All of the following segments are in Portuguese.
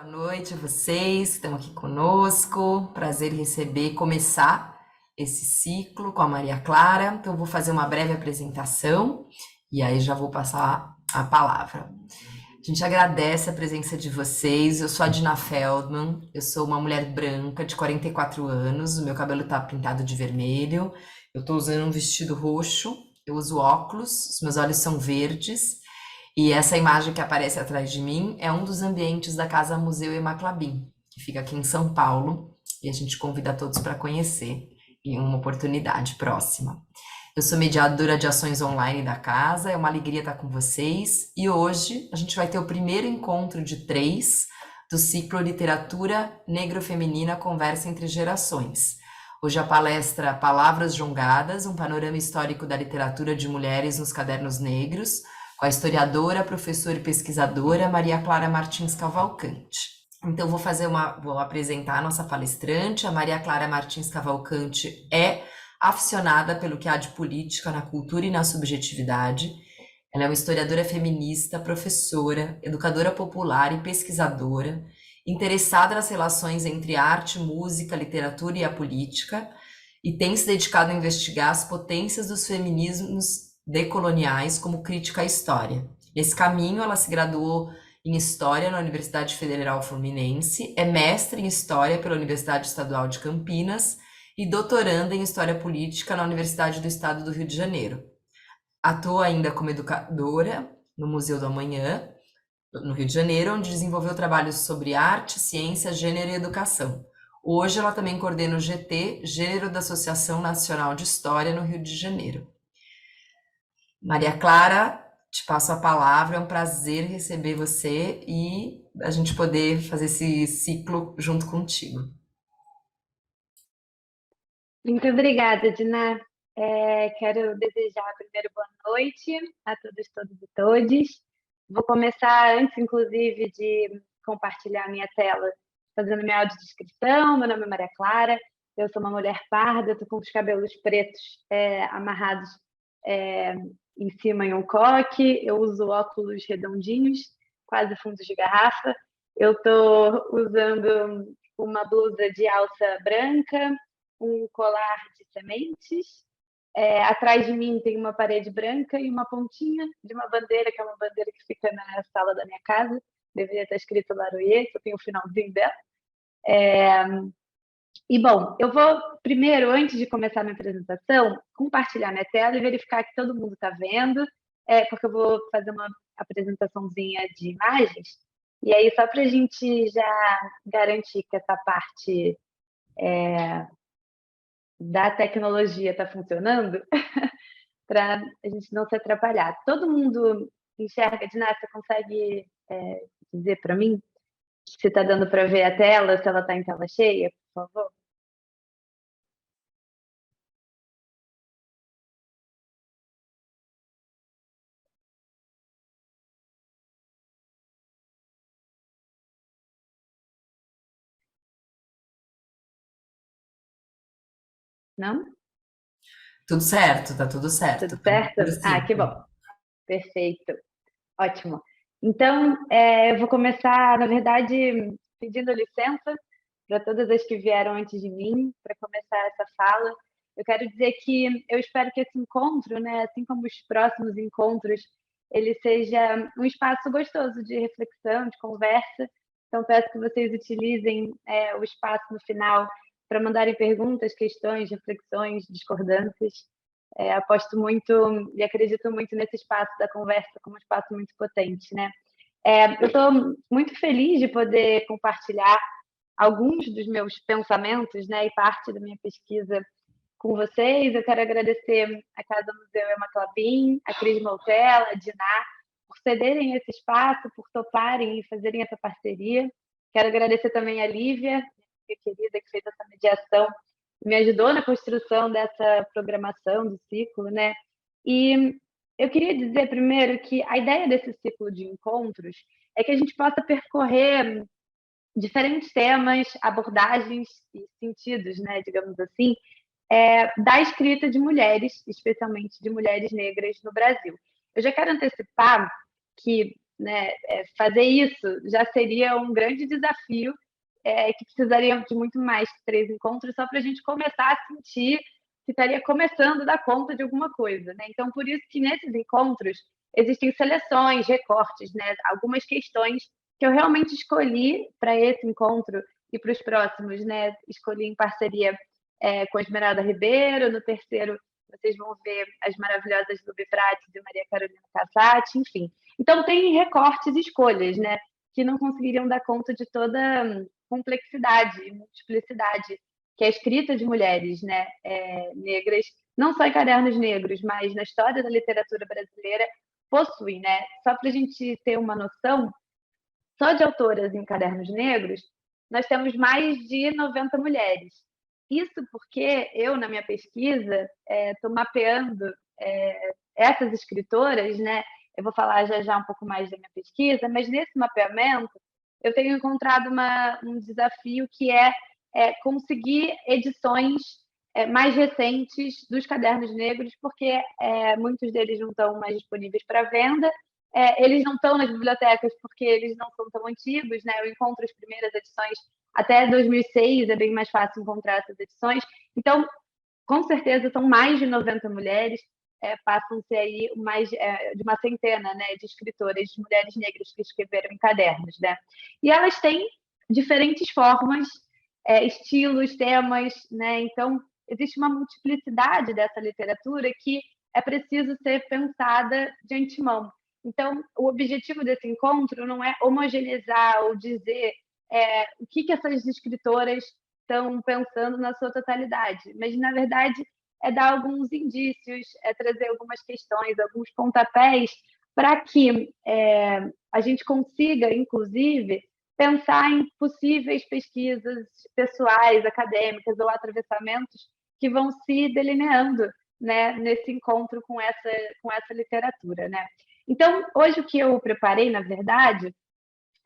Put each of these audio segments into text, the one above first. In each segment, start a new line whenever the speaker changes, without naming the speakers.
Boa noite a vocês que estão aqui conosco. Prazer em receber, começar esse ciclo com a Maria Clara. Então, eu vou fazer uma breve apresentação e aí já vou passar a palavra. A gente agradece a presença de vocês. Eu sou a Dina Feldman, eu sou uma mulher branca de 44 anos, o meu cabelo tá pintado de vermelho, eu tô usando um vestido roxo, eu uso óculos, os meus olhos são verdes. E essa imagem que aparece atrás de mim é um dos ambientes da Casa Museu Ema Clabin, que fica aqui em São Paulo, e a gente convida todos para conhecer em uma oportunidade próxima. Eu sou mediadora de ações online da casa, é uma alegria estar com vocês, e hoje a gente vai ter o primeiro encontro de 3 do ciclo Literatura Negro-Feminina Conversa entre Gerações. Hoje a palestra Palavras Jongadas, um panorama histórico da literatura de mulheres nos cadernos negros, com a historiadora, professora e pesquisadora Maria Clara Martins Cavalcante. Então, vou apresentar a nossa palestrante. A Maria Clara Martins Cavalcante é aficionada pelo que há de política na cultura e na subjetividade. Ela é uma historiadora feminista, professora, educadora popular e pesquisadora, interessada nas relações entre arte, música, literatura e a política, e tem se dedicado a investigar as potências dos feminismos decoloniais como crítica à história. Nesse caminho, ela se graduou em História na Universidade Federal Fluminense, é mestre em História pela Universidade Estadual de Campinas e doutoranda em História Política na Universidade do Estado do Rio de Janeiro. Atua ainda como educadora no Museu do Amanhã, no Rio de Janeiro, onde desenvolveu trabalhos sobre arte, ciência, gênero e educação. Hoje ela também coordena o GT, Gênero da Associação Nacional de História, no Rio de Janeiro. Maria Clara, te passo a palavra, é um prazer receber você e a gente poder fazer esse ciclo junto contigo.
Muito obrigada, Dina. Quero desejar primeiro boa noite a todos, todos e todes. Vou começar antes, inclusive, de compartilhar minha tela, fazendo minha audiodescrição. Meu nome é Maria Clara, eu sou uma mulher parda, estou com os cabelos pretos amarrados em cima em um coque, eu uso óculos redondinhos, quase fundos de garrafa. Eu estou usando uma blusa de alça branca, um colar de sementes. Atrás de mim tem uma parede branca e uma pontinha de uma bandeira, que é uma bandeira que fica na sala da minha casa. Deveria estar escrito Laroie, que eu tenho o finalzinho dela. Bom, eu vou primeiro, antes de começar a minha apresentação, compartilhar minha tela e verificar que todo mundo está vendo, porque eu vou fazer uma apresentaçãozinha de imagens. E aí, só para a gente já garantir que essa parte da tecnologia está funcionando, para a gente não se atrapalhar. Todo mundo enxerga, Diná, você consegue dizer para mim se está dando para ver a tela, se ela está em tela cheia, por favor? Não?
Tudo certo, tá tudo certo.
Tudo certo? Que bom. Perfeito. Ótimo. Então, eu vou começar, na verdade, pedindo licença para todas as que vieram antes de mim, para começar essa fala. Eu quero dizer que eu espero que esse encontro, né, assim como os próximos encontros, ele seja um espaço gostoso de reflexão, de conversa. Então, peço que vocês utilizem o espaço no final para mandarem perguntas, questões, reflexões, discordâncias. Aposto muito e acredito muito nesse espaço da conversa como um espaço muito potente, né? Eu estou muito feliz de poder compartilhar alguns dos meus pensamentos, né, e parte da minha pesquisa com vocês. Eu quero agradecer a Casa Museu Ema Clabin, a Cris Maltella, a Diná, por cederem esse espaço, por toparem e fazerem essa parceria. Quero agradecer também a Lívia, minha querida, que fez essa mediação, me ajudou na construção dessa programação do ciclo, né? E eu queria dizer primeiro que a ideia desse ciclo de encontros é que a gente possa percorrer diferentes temas, abordagens e sentidos, né, digamos assim, da escrita de mulheres, especialmente de mulheres negras no Brasil. Eu já quero antecipar que né, fazer isso já seria um grande desafio, que precisaria de muito mais que 3 encontros só para a gente começar a sentir que estaria começando a dar conta de alguma coisa, né? Então, por isso que nesses encontros existem seleções, recortes, né? Algumas questões que eu realmente escolhi para esse encontro e para os próximos, né? Escolhi em parceria com a Esmeralda Ribeiro. No terceiro, vocês vão ver as maravilhosas Lubi Prates e Maria Carolina Cassati, enfim. Então, tem recortes e escolhas, né? Que não conseguiriam dar conta de toda a complexidade e multiplicidade que a escrita de mulheres, né, negras, não só em Cadernos Negros, mas na história da literatura brasileira, possui, né? Só para a gente ter uma noção, só de autoras em Cadernos Negros, nós temos mais de 90 mulheres. Isso porque eu, na minha pesquisa, estou mapeando essas escritoras, né? Eu vou falar já um pouco mais da minha pesquisa, mas nesse mapeamento eu tenho encontrado um desafio que é conseguir edições mais recentes dos Cadernos Negros, porque muitos deles não estão mais disponíveis para venda. Eles não estão nas bibliotecas porque eles não são tão antigos, né? Eu encontro as primeiras edições até 2006, é bem mais fácil encontrar essas edições. Então, com certeza, são mais de 90 mulheres, passam-se aí mais de uma centena, né, de escritoras, de mulheres negras que escreveram em cadernos, né? E elas têm diferentes formas, estilos, temas, né? Então, existe uma multiplicidade dessa literatura que é preciso ser pensada de antemão. Então, o objetivo desse encontro não é homogeneizar ou dizer o que essas escritoras estão pensando na sua totalidade, mas, na verdade, dar alguns indícios, trazer algumas questões, alguns pontapés, para que a gente consiga, inclusive, pensar em possíveis pesquisas pessoais, acadêmicas ou atravessamentos que vão se delineando, né, nesse encontro com essa literatura, né? Então, hoje o que eu preparei, na verdade,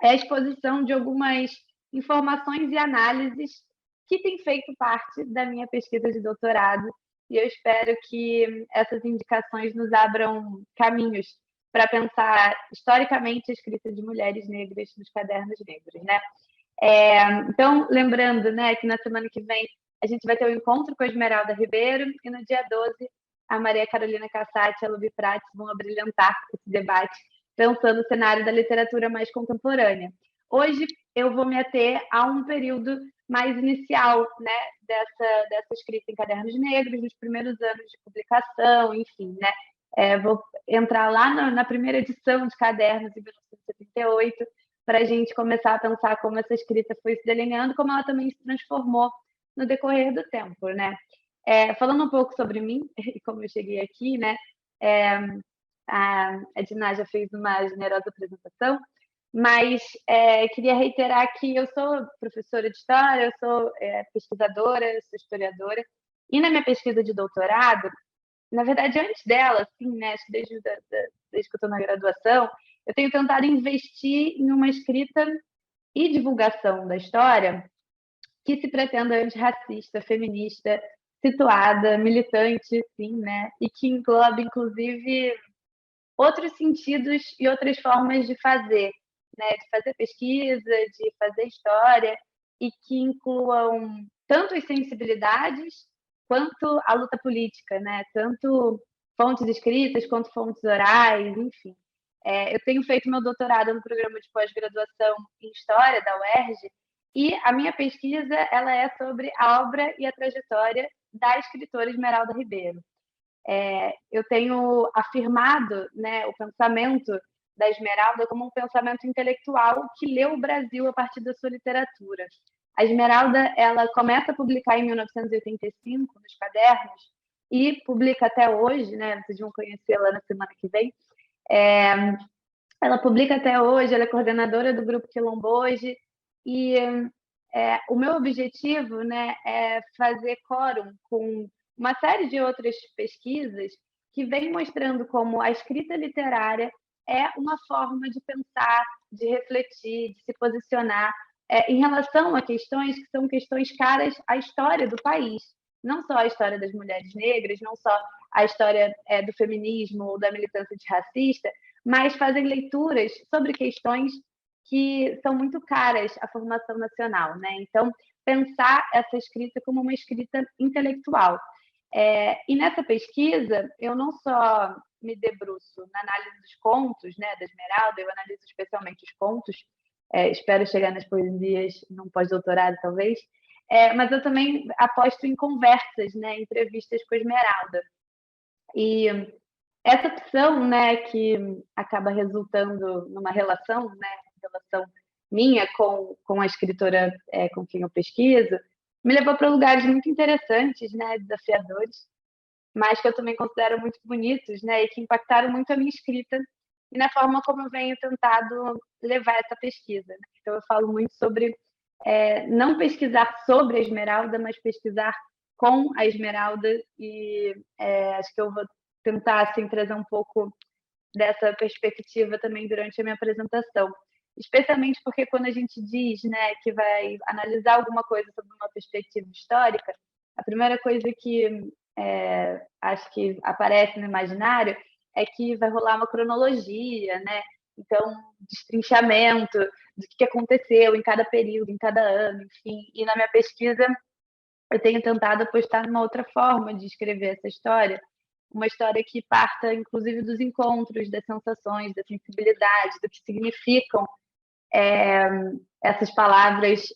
é a exposição de algumas informações e análises que têm feito parte da minha pesquisa de doutorado, e eu espero que essas indicações nos abram caminhos para pensar historicamente a escrita de mulheres negras nos cadernos negros, né? Então, lembrando, né, que na semana que vem a gente vai ter um encontro com a Esmeralda Ribeiro e no dia 12 a Maria Carolina Cassati e a Lubi Prates vão abrilhantar esse debate pensando o cenário da literatura mais contemporânea. Hoje eu vou me ater a um período mais inicial, né, dessa escrita em cadernos negros, nos primeiros anos de publicação, enfim, né? Vou entrar lá na primeira edição de Cadernos, em 1978, para a gente começar a pensar como essa escrita foi se delineando, como ela também se transformou no decorrer do tempo, né? Falando um pouco sobre mim e como eu cheguei aqui, né? A Edna já fez uma generosa apresentação, mas queria reiterar que eu sou professora de história, eu sou pesquisadora, sou historiadora, e na minha pesquisa de doutorado, na verdade, antes dela, assim, né, acho que desde que eu estou na graduação, eu tenho tentado investir em uma escrita e divulgação da história que se pretenda antirracista, feminista, situada, militante, sim, né, e que englobe, inclusive, outros sentidos e outras formas de fazer, né, de fazer pesquisa, de fazer história, e que incluam tanto as sensibilidades quanto a luta política, né, tanto fontes escritas quanto fontes orais, enfim. Eu tenho feito meu doutorado no programa de pós-graduação em História da UERJ, e a minha pesquisa ela é sobre a obra e a trajetória da escritora Esmeralda Ribeiro. Eu tenho afirmado, né, o pensamento da Esmeralda como um pensamento intelectual que leu o Brasil a partir da sua literatura. A Esmeralda ela começa a publicar em 1985 nos cadernos e publica até hoje, né, vocês vão conhecê-la na semana que vem. Ela publica até hoje, ela é coordenadora do Grupo Quilombo hoje, e o meu objetivo, né, é fazer quórum com uma série de outras pesquisas que vem mostrando como a escrita literária é uma forma de pensar, de refletir, de se posicionar em relação a questões que são questões caras à história do país. Não só a história das mulheres negras, não só a história do feminismo ou da militância antirracista, mas fazem leituras sobre questões que são muito caras à formação nacional, né? Então, pensar essa escrita como uma escrita intelectual. E nessa pesquisa, eu não só me debruço na análise dos contos, né, da Esmeralda, eu analiso especialmente os contos, espero chegar nas poesias num pós-doutorado, talvez, mas eu também aposto em conversas, né, entrevistas com a Esmeralda. E essa opção, né, que acaba resultando numa relação, né, relação minha com a escritora com quem eu pesquiso, me levou para lugares muito interessantes, né, desafiadores, mas que eu também considero muito bonitos, né, e que impactaram muito a minha escrita e na forma como eu venho tentado levar essa pesquisa. Né? Então, eu falo muito sobre não pesquisar sobre a Esmeralda, mas pesquisar com a Esmeralda, e acho que eu vou tentar assim, trazer um pouco dessa perspectiva também durante a minha apresentação. Especialmente porque quando a gente diz, né, que vai analisar alguma coisa sobre uma perspectiva histórica, a primeira coisa que acho que aparece no imaginário é que vai rolar uma cronologia, né? Então, destrinchamento do que aconteceu em cada período, em cada ano, enfim. E na minha pesquisa, eu tenho tentado apostar numa outra forma de escrever essa história, uma história que parta, inclusive, dos encontros, das sensações, da sensibilidade, do que significam essas palavras,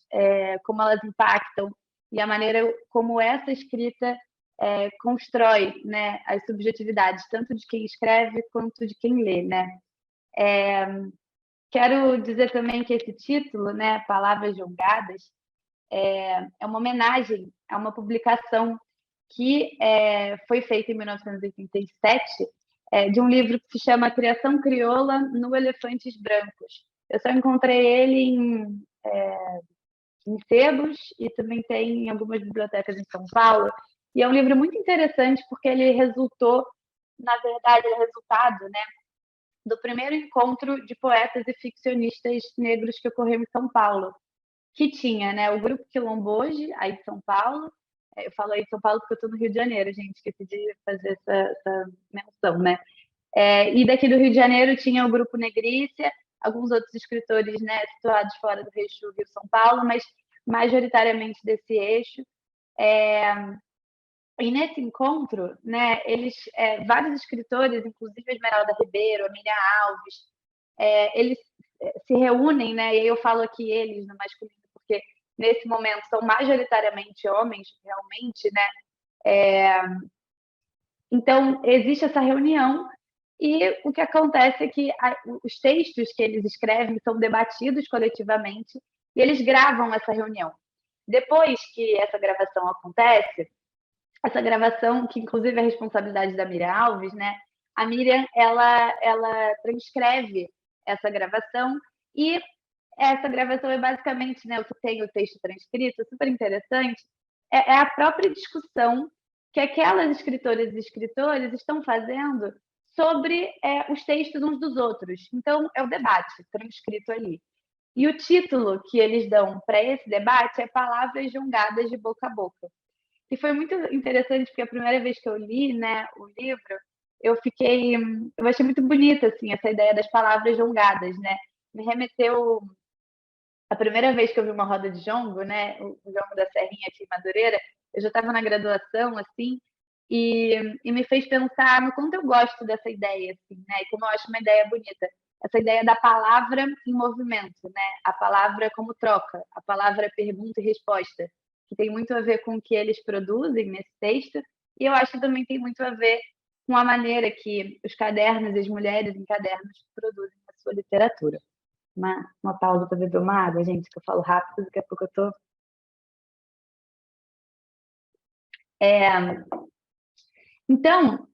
como elas impactam e a maneira como essa escrita constrói, né, as subjetividades, tanto de quem escreve quanto de quem lê, né? Quero dizer também que esse título, né, Palavras Jogadas, é uma homenagem a uma publicação que foi feita em 1987, de um livro que se chama Criação Crioula no Elefantes Brancos. Eu só encontrei ele em sebos e também tem em algumas bibliotecas em São Paulo. E é um livro muito interessante porque ele resultou, na verdade, é resultado, né, do primeiro encontro de poetas e ficcionistas negros que ocorreu em São Paulo, que tinha, né, o Grupo Quilomboje, aí de São Paulo. Eu falo aí de São Paulo porque eu estou no Rio de Janeiro, gente, esqueci de fazer essa menção, né? E daqui do Rio de Janeiro tinha o Grupo Negrícia, alguns outros escritores, né, situados fora do eixo Rio-São Paulo, mas majoritariamente desse eixo. E nesse encontro, né, vários escritores, inclusive a Esmeralda Ribeiro, a Miriam Alves, eles se reúnem, né, e eu falo aqui eles no masculino, porque nesse momento são majoritariamente homens, realmente, né? Então, existe essa reunião e o que acontece é que os textos que eles escrevem são debatidos coletivamente e eles gravam essa reunião. Depois que essa gravação acontece, essa gravação, que inclusive é a responsabilidade da Miriam Alves, né? A Miriam, ela transcreve essa gravação e essa gravação é basicamente, né, o que tem o texto transcrito, super interessante, é a própria discussão que aquelas escritoras e escritores estão fazendo sobre os textos uns dos outros. Então, é o debate transcrito ali. E o título que eles dão para esse debate é Palavras Jogadas de Boca a Boca. E foi muito interessante, porque a primeira vez que eu li, né, o livro, eu achei muito bonita, assim, essa ideia das palavras jongadas, né? Me remeteu a primeira vez que eu vi uma roda de jongo, né, o jongo da Serrinha aqui em Madureira, eu já estava na graduação, assim, e me fez pensar no quanto eu gosto dessa ideia, assim, né, e como eu acho uma ideia bonita. Essa ideia da palavra em movimento, né, a palavra como troca, a palavra pergunta e resposta, que tem muito a ver com o que eles produzem nesse texto, e eu acho que também tem muito a ver com a maneira que os cadernos e as mulheres em cadernos produzem a sua literatura. Uma pausa para beber uma água, gente, que eu falo rápido, daqui a pouco eu tô. Então,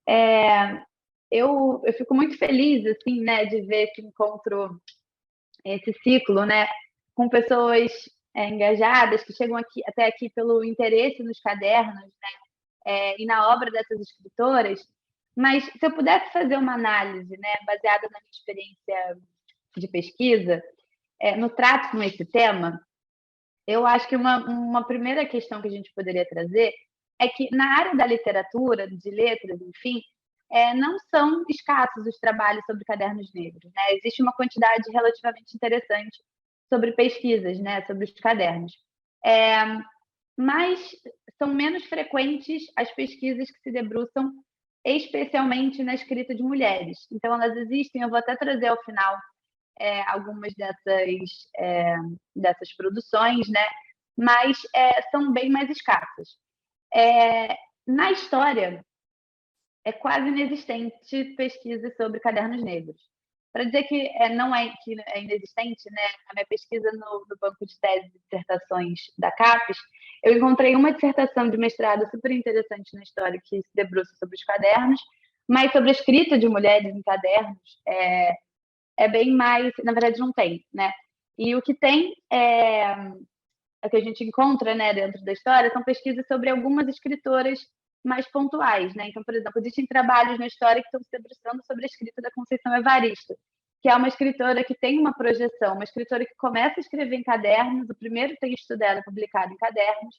eu fico muito feliz, assim, né, de ver que encontro esse ciclo, né, com pessoas engajadas que chegam até aqui pelo interesse nos cadernos, né, e na obra dessas escritoras. Mas se eu pudesse fazer uma análise, né, baseada na minha experiência de pesquisa, no trato com esse tema, eu acho que uma primeira questão que a gente poderia trazer é que na área da literatura, de letras, enfim, não são escassos os trabalhos sobre cadernos negros, né? Existe uma quantidade relativamente interessante sobre pesquisas, né, sobre os cadernos. Mas são menos frequentes as pesquisas que se debruçam especialmente na escrita de mulheres. Então, elas existem, eu vou até trazer ao final algumas dessas produções, né? Mas são bem mais escassas. Na história, é quase inexistente pesquisa sobre cadernos negros. Para dizer que não é inexistente, né? A minha pesquisa no banco de tese e dissertações da CAPES, eu encontrei uma dissertação de mestrado super interessante na história que se debruça sobre os cadernos, mas sobre a escrita de mulheres em cadernos é bem mais, na verdade não tem, né? E o que tem o que a gente encontra, né, dentro da história são pesquisas sobre algumas escritoras mais pontuais, né? Então, por exemplo, existem trabalhos na história que estão se debruçando sobre a escrita da Conceição Evaristo, que é uma escritora que tem uma projeção, uma escritora que começa a escrever em cadernos, o primeiro texto dela é publicado em cadernos,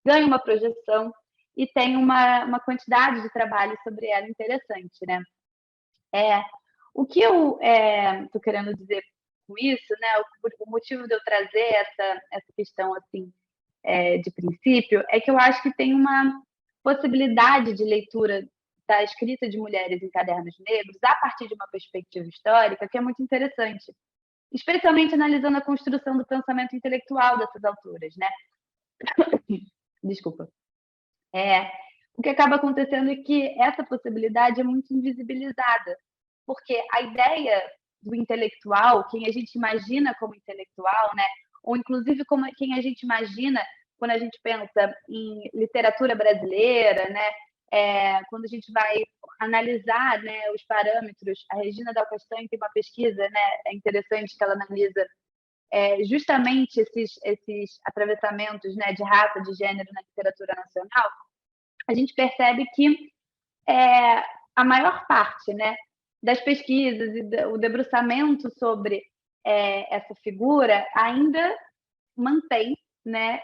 ganha uma projeção e tem uma quantidade de trabalho sobre ela interessante, né? O que eu estou querendo dizer com isso, né? O motivo de eu trazer essa questão assim de princípio é que eu acho que tem uma possibilidade de leitura da escrita de mulheres em cadernos negros a partir de uma perspectiva histórica que é muito interessante, especialmente analisando a construção do pensamento intelectual dessas autoras, né? Desculpa. O que acaba acontecendo é que essa possibilidade é muito invisibilizada, porque a ideia do intelectual, quem a gente imagina como intelectual, né? Ou inclusive como quem a gente imagina quando a gente pensa em literatura brasileira, né? Quando a gente vai analisar, né, os parâmetros, a Regina Del Castanho tem uma pesquisa, né, é interessante que ela analisa justamente esses atravessamentos, né, de raça, de gênero na literatura nacional. A gente percebe que a maior parte, né, das pesquisas e o debruçamento sobre essa figura ainda mantém, né,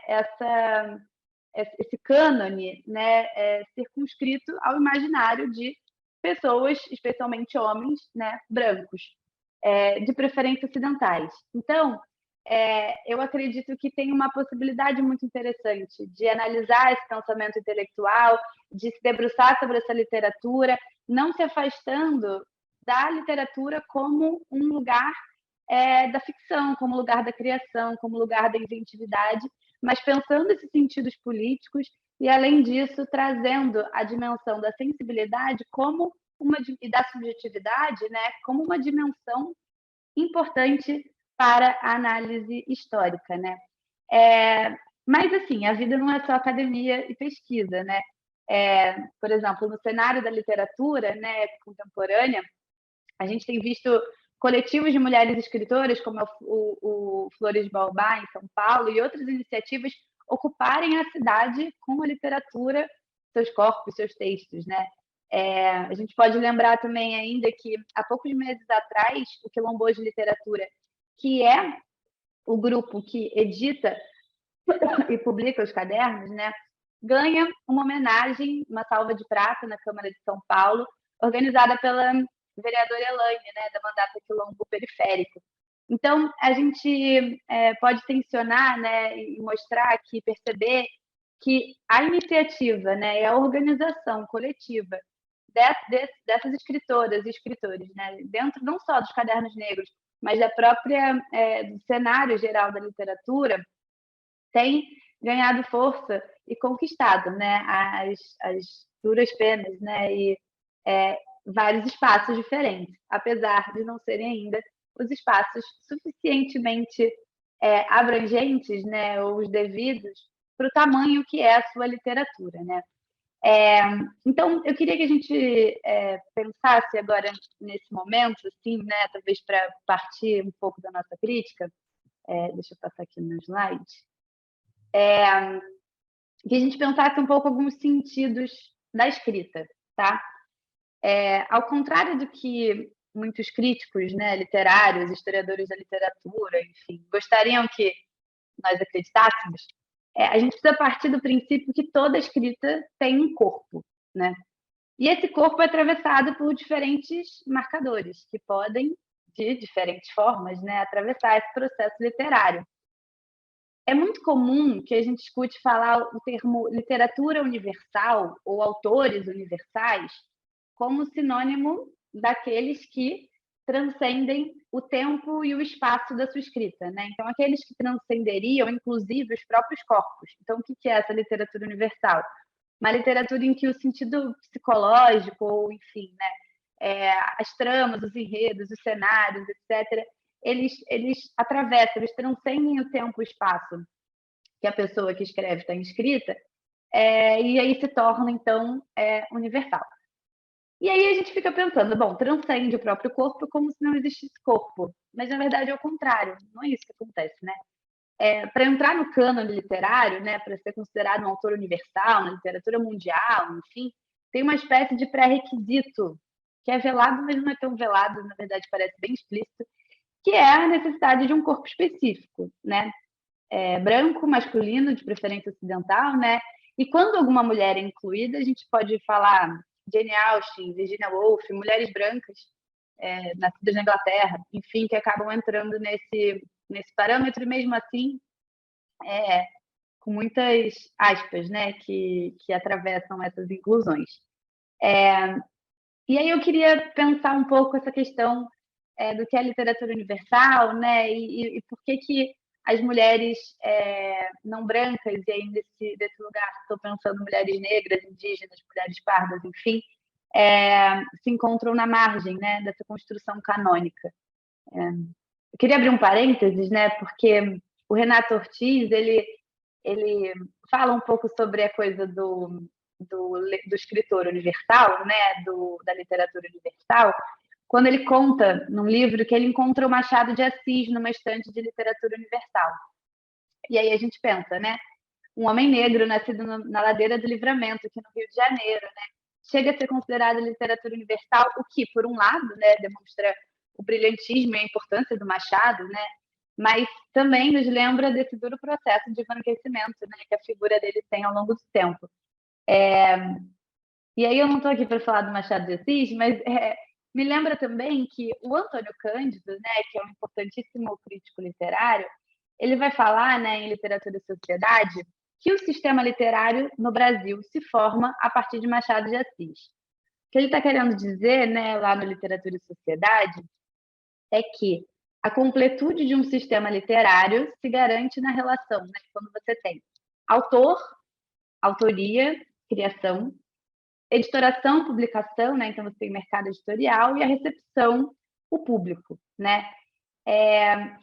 esse cânone, né, circunscrito ao imaginário de pessoas, especialmente homens, né, brancos, de preferência ocidentais. Então, eu acredito que tem uma possibilidade muito interessante de analisar esse pensamento intelectual, de se debruçar sobre essa literatura, não se afastando da literatura como um lugar da ficção, como lugar da criação, como lugar da inventividade, mas pensando esses sentidos políticos e, além disso, trazendo a dimensão da sensibilidade e da subjetividade, né, como uma dimensão importante para a análise histórica, né? Mas, assim, a vida não é só academia e pesquisa, né? Por exemplo, no cenário da literatura, né, contemporânea, a gente tem visto coletivos de mulheres escritoras, como o Flores de Baobá, em São Paulo, e outras iniciativas ocuparem a cidade com a literatura, seus corpos, seus textos, né? A gente pode lembrar também ainda que, há poucos meses atrás, o Quilomboas de Literatura, que é o grupo que edita e publica os cadernos, né, ganha uma homenagem, uma salva de prata na Câmara de São Paulo, organizada pela vereadora Elaine, né, da Mandata Quilombo Periférico. Então, a gente pode tensionar, né, e mostrar aqui, perceber que a iniciativa, né, e a organização coletiva dessas escritoras e escritores, né, dentro não só dos cadernos negros, mas do cenário geral da literatura, tem ganhado força e conquistado, né, as duras penas, né, e vários espaços diferentes, apesar de não serem ainda os espaços suficientemente abrangentes, né, ou os devidos para o tamanho que é a sua literatura, né. Então, eu queria que a gente pensasse agora nesse momento, assim, né, talvez para partir um pouco da nossa crítica, deixa eu passar aqui no slide, que a gente pensasse um pouco alguns sentidos da escrita, tá? Ao contrário do que muitos críticos, né, literários, historiadores da literatura, enfim, gostariam que nós acreditássemos, a gente precisa partir do princípio que toda escrita tem um corpo, né? E esse corpo é atravessado por diferentes marcadores, que podem, de diferentes formas, né, atravessar esse processo literário. É muito comum que a gente escute falar o termo literatura universal ou autores universais como sinônimo daqueles que transcendem o tempo e o espaço da sua escrita, né? Então, aqueles que transcenderiam, inclusive, os próprios corpos. Então, o que é essa literatura universal? Uma literatura em que o sentido psicológico, ou enfim, né, as tramas, os enredos, os cenários, etc., eles atravessam, eles transcendem o tempo e o espaço que a pessoa que escreve está inscrita, e aí se torna, então, universal. E aí a gente fica pensando, bom, transcende o próprio corpo como se não existisse corpo. Mas, na verdade, é o contrário. Não é isso que acontece, né? Para entrar no cânone literário, né, para ser considerado um autor universal, na literatura mundial, enfim, tem uma espécie de pré-requisito, que é velado, mas não é tão velado, na verdade parece bem explícito, que é a necessidade de um corpo específico, né? Branco, masculino, de preferência ocidental, né? E quando alguma mulher é incluída, a gente pode falar Jane Austen, Virginia Woolf, mulheres brancas, nascidas na Inglaterra, enfim, que acabam entrando nesse parâmetro, e mesmo assim, com muitas aspas, né, que atravessam essas inclusões. E aí eu queria pensar um pouco essa questão do que é literatura universal, né, e por que as mulheres não brancas, e aí desse lugar estou pensando mulheres negras, indígenas, mulheres pardas, enfim, se encontram na margem, né, dessa construção canônica. Eu queria abrir um parênteses, né, porque o Renato Ortiz, ele fala um pouco sobre a coisa do escritor universal, né, da literatura universal, quando ele conta num livro que ele encontra o Machado de Assis numa estante de literatura universal. E aí a gente pensa, né, um homem negro nascido na Ladeira do Livramento, aqui no Rio de Janeiro, né, chega a ser considerado literatura universal, o que, por um lado, né, demonstra o brilhantismo e a importância do Machado, né, mas também nos lembra desse duro processo de embranquecimento, né, que a figura dele tem ao longo do tempo. E aí eu não estou aqui para falar do Machado de Assis, mas me lembra também que o Antônio Cândido, né, que é um importantíssimo crítico literário, ele vai falar, né, em Literatura e Sociedade, que o sistema literário no Brasil se forma a partir de Machado de Assis. O que ele está querendo dizer, né, lá no Literatura e Sociedade, é que a completude de um sistema literário se garante na relação, né, quando você tem autor, autoria, criação, editoração, publicação, né, então você tem mercado editorial, e a recepção, o público, né?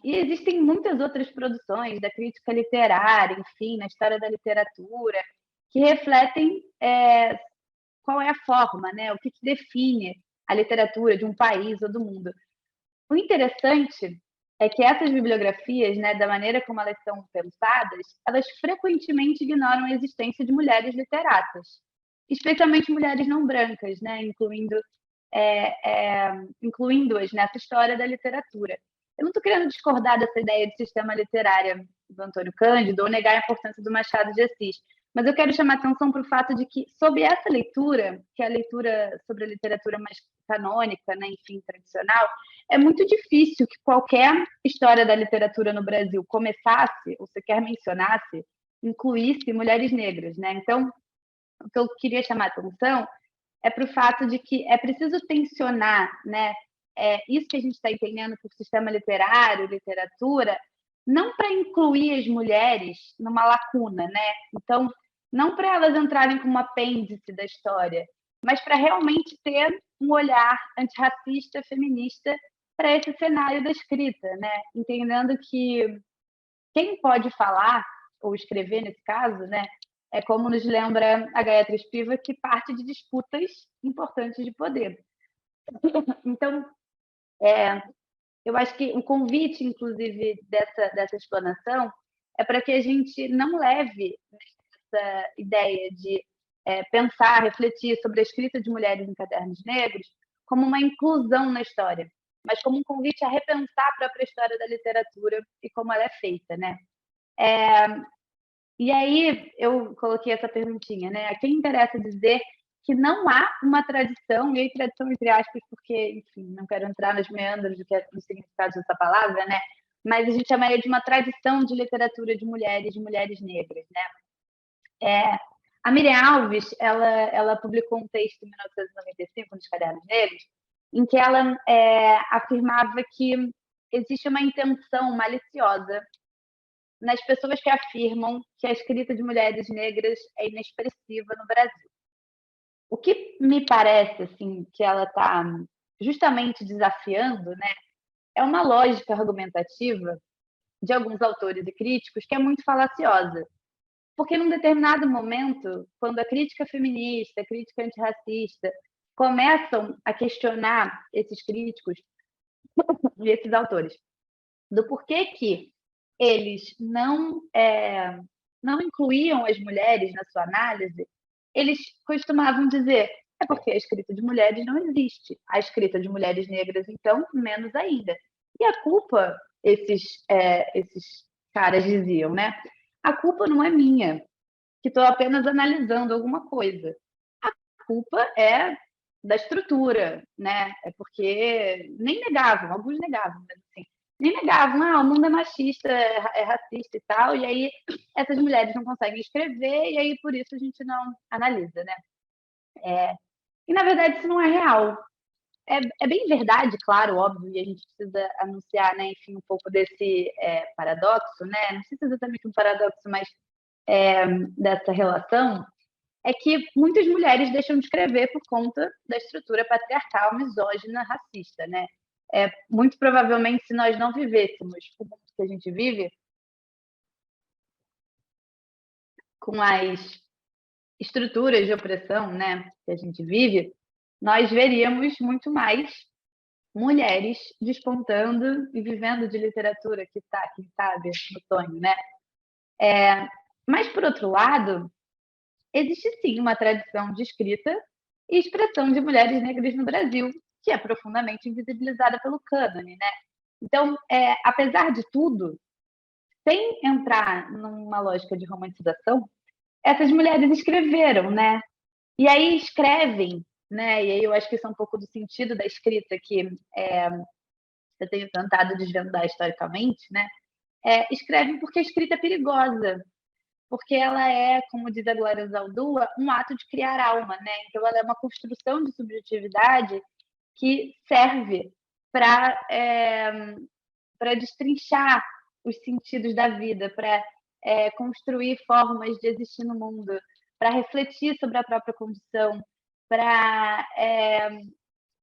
E existem muitas outras produções da crítica literária, enfim, na história da literatura, que refletem qual é a forma, né, o que define a literatura de um país ou do mundo. O interessante é que essas bibliografias, né, da maneira como elas são pensadas, elas frequentemente ignoram a existência de mulheres literatas, especialmente mulheres não brancas, né, incluindo-as nessa história da literatura. Eu não estou querendo discordar dessa ideia de sistema literário do Antônio Cândido ou negar a importância do Machado de Assis, mas eu quero chamar a atenção para o fato de que, sob essa leitura, que é a leitura sobre a literatura mais canônica, né, enfim, tradicional, é muito difícil que qualquer história da literatura no Brasil começasse, ou sequer mencionasse, incluísse mulheres negras, né? Então, o que eu queria chamar a atenção é para o fato de que é preciso tensionar, né, isso que a gente está entendendo por sistema literário, literatura, não para incluir as mulheres numa lacuna, né? Então, não para elas entrarem como apêndice da história, mas para realmente ter um olhar antirracista, feminista para esse cenário da escrita, né? Entendendo que quem pode falar ou escrever nesse caso, né, é como nos lembra a Gayatri Spivak, que parte de disputas importantes de poder. Então, eu acho que o convite, inclusive, dessa explanação é para que a gente não leve essa ideia de pensar, refletir sobre a escrita de mulheres em cadernos negros como uma inclusão na história, mas como um convite a repensar a própria história da literatura e como ela é feita, né? E aí eu coloquei essa perguntinha, né? A quem interessa dizer que não há uma tradição, e aí tradição entre aspas, porque, enfim, não quero entrar nos meandros do que é o significado dessa palavra, né? Mas a gente chamaria de uma tradição de literatura de mulheres negras, né? A Miriam Alves, ela publicou um texto em 1995, nos Cadernos Negros, em que ela afirmava que existe uma intenção maliciosa nas pessoas que afirmam que a escrita de mulheres negras é inexpressiva no Brasil. O que me parece assim que ela está justamente desafiando, né, é uma lógica argumentativa de alguns autores e críticos que é muito falaciosa. Porque num determinado momento, quando a crítica feminista, a crítica antirracista começam a questionar esses críticos e esses autores do porquê que eles não incluíam as mulheres na sua análise, eles costumavam dizer é porque a escrita de mulheres não existe. A escrita de mulheres negras, então, menos ainda. E a culpa, esses caras diziam, né? A culpa não é minha, que estou apenas analisando alguma coisa. A culpa é da estrutura, né? É porque nem negavam, alguns negavam, mas assim, nem negavam, o mundo é machista, é racista e tal, e aí essas mulheres não conseguem escrever, e aí por isso a gente não analisa, né? E na verdade isso não é real. É bem verdade, claro, óbvio, e a gente precisa anunciar, né, enfim, um pouco desse paradoxo, né? Não sei se é exatamente um paradoxo, mas dessa relação, é que muitas mulheres deixam de escrever por conta da estrutura patriarcal, misógina, racista, né? Muito provavelmente, se nós não vivêssemos o mundo que a gente vive, com as estruturas de opressão, né, que a gente vive, nós veríamos muito mais mulheres despontando e vivendo de literatura, que tá, quem sabe, no sonho, né? Mas, por outro lado, existe sim uma tradição de escrita e expressão de mulheres negras no Brasil, que é profundamente invisibilizada pelo cânone, né? Então, apesar de tudo, sem entrar numa lógica de romantização, essas mulheres escreveram, né? E aí escrevem, né? E aí eu acho que isso é um pouco do sentido da escrita que eu tenho tentado desvendar historicamente, né? Escrevem porque a escrita é perigosa, porque ela é, como diz a Glória Zaldúa, um ato de criar alma, né? Então ela é uma construção de subjetividade que serve para destrinchar os sentidos da vida, para construir formas de existir no mundo, para refletir sobre a própria condição, para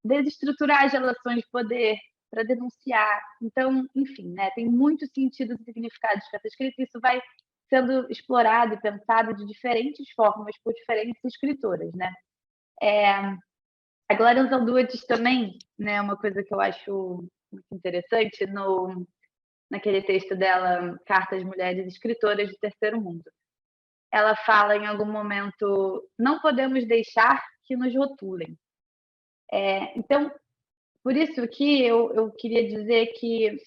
desestruturar as relações de poder, para denunciar. Então, enfim, né, tem muitos sentidos e significados para essa escrita, e isso vai sendo explorado e pensado de diferentes formas por diferentes escritoras, né? A Glória Zaldúa diz também, né, uma coisa que eu acho muito interessante naquele texto dela, Cartas Mulheres Escritoras do Terceiro Mundo. Ela fala em algum momento, não podemos deixar que nos rotulem. Então, por isso que eu queria dizer que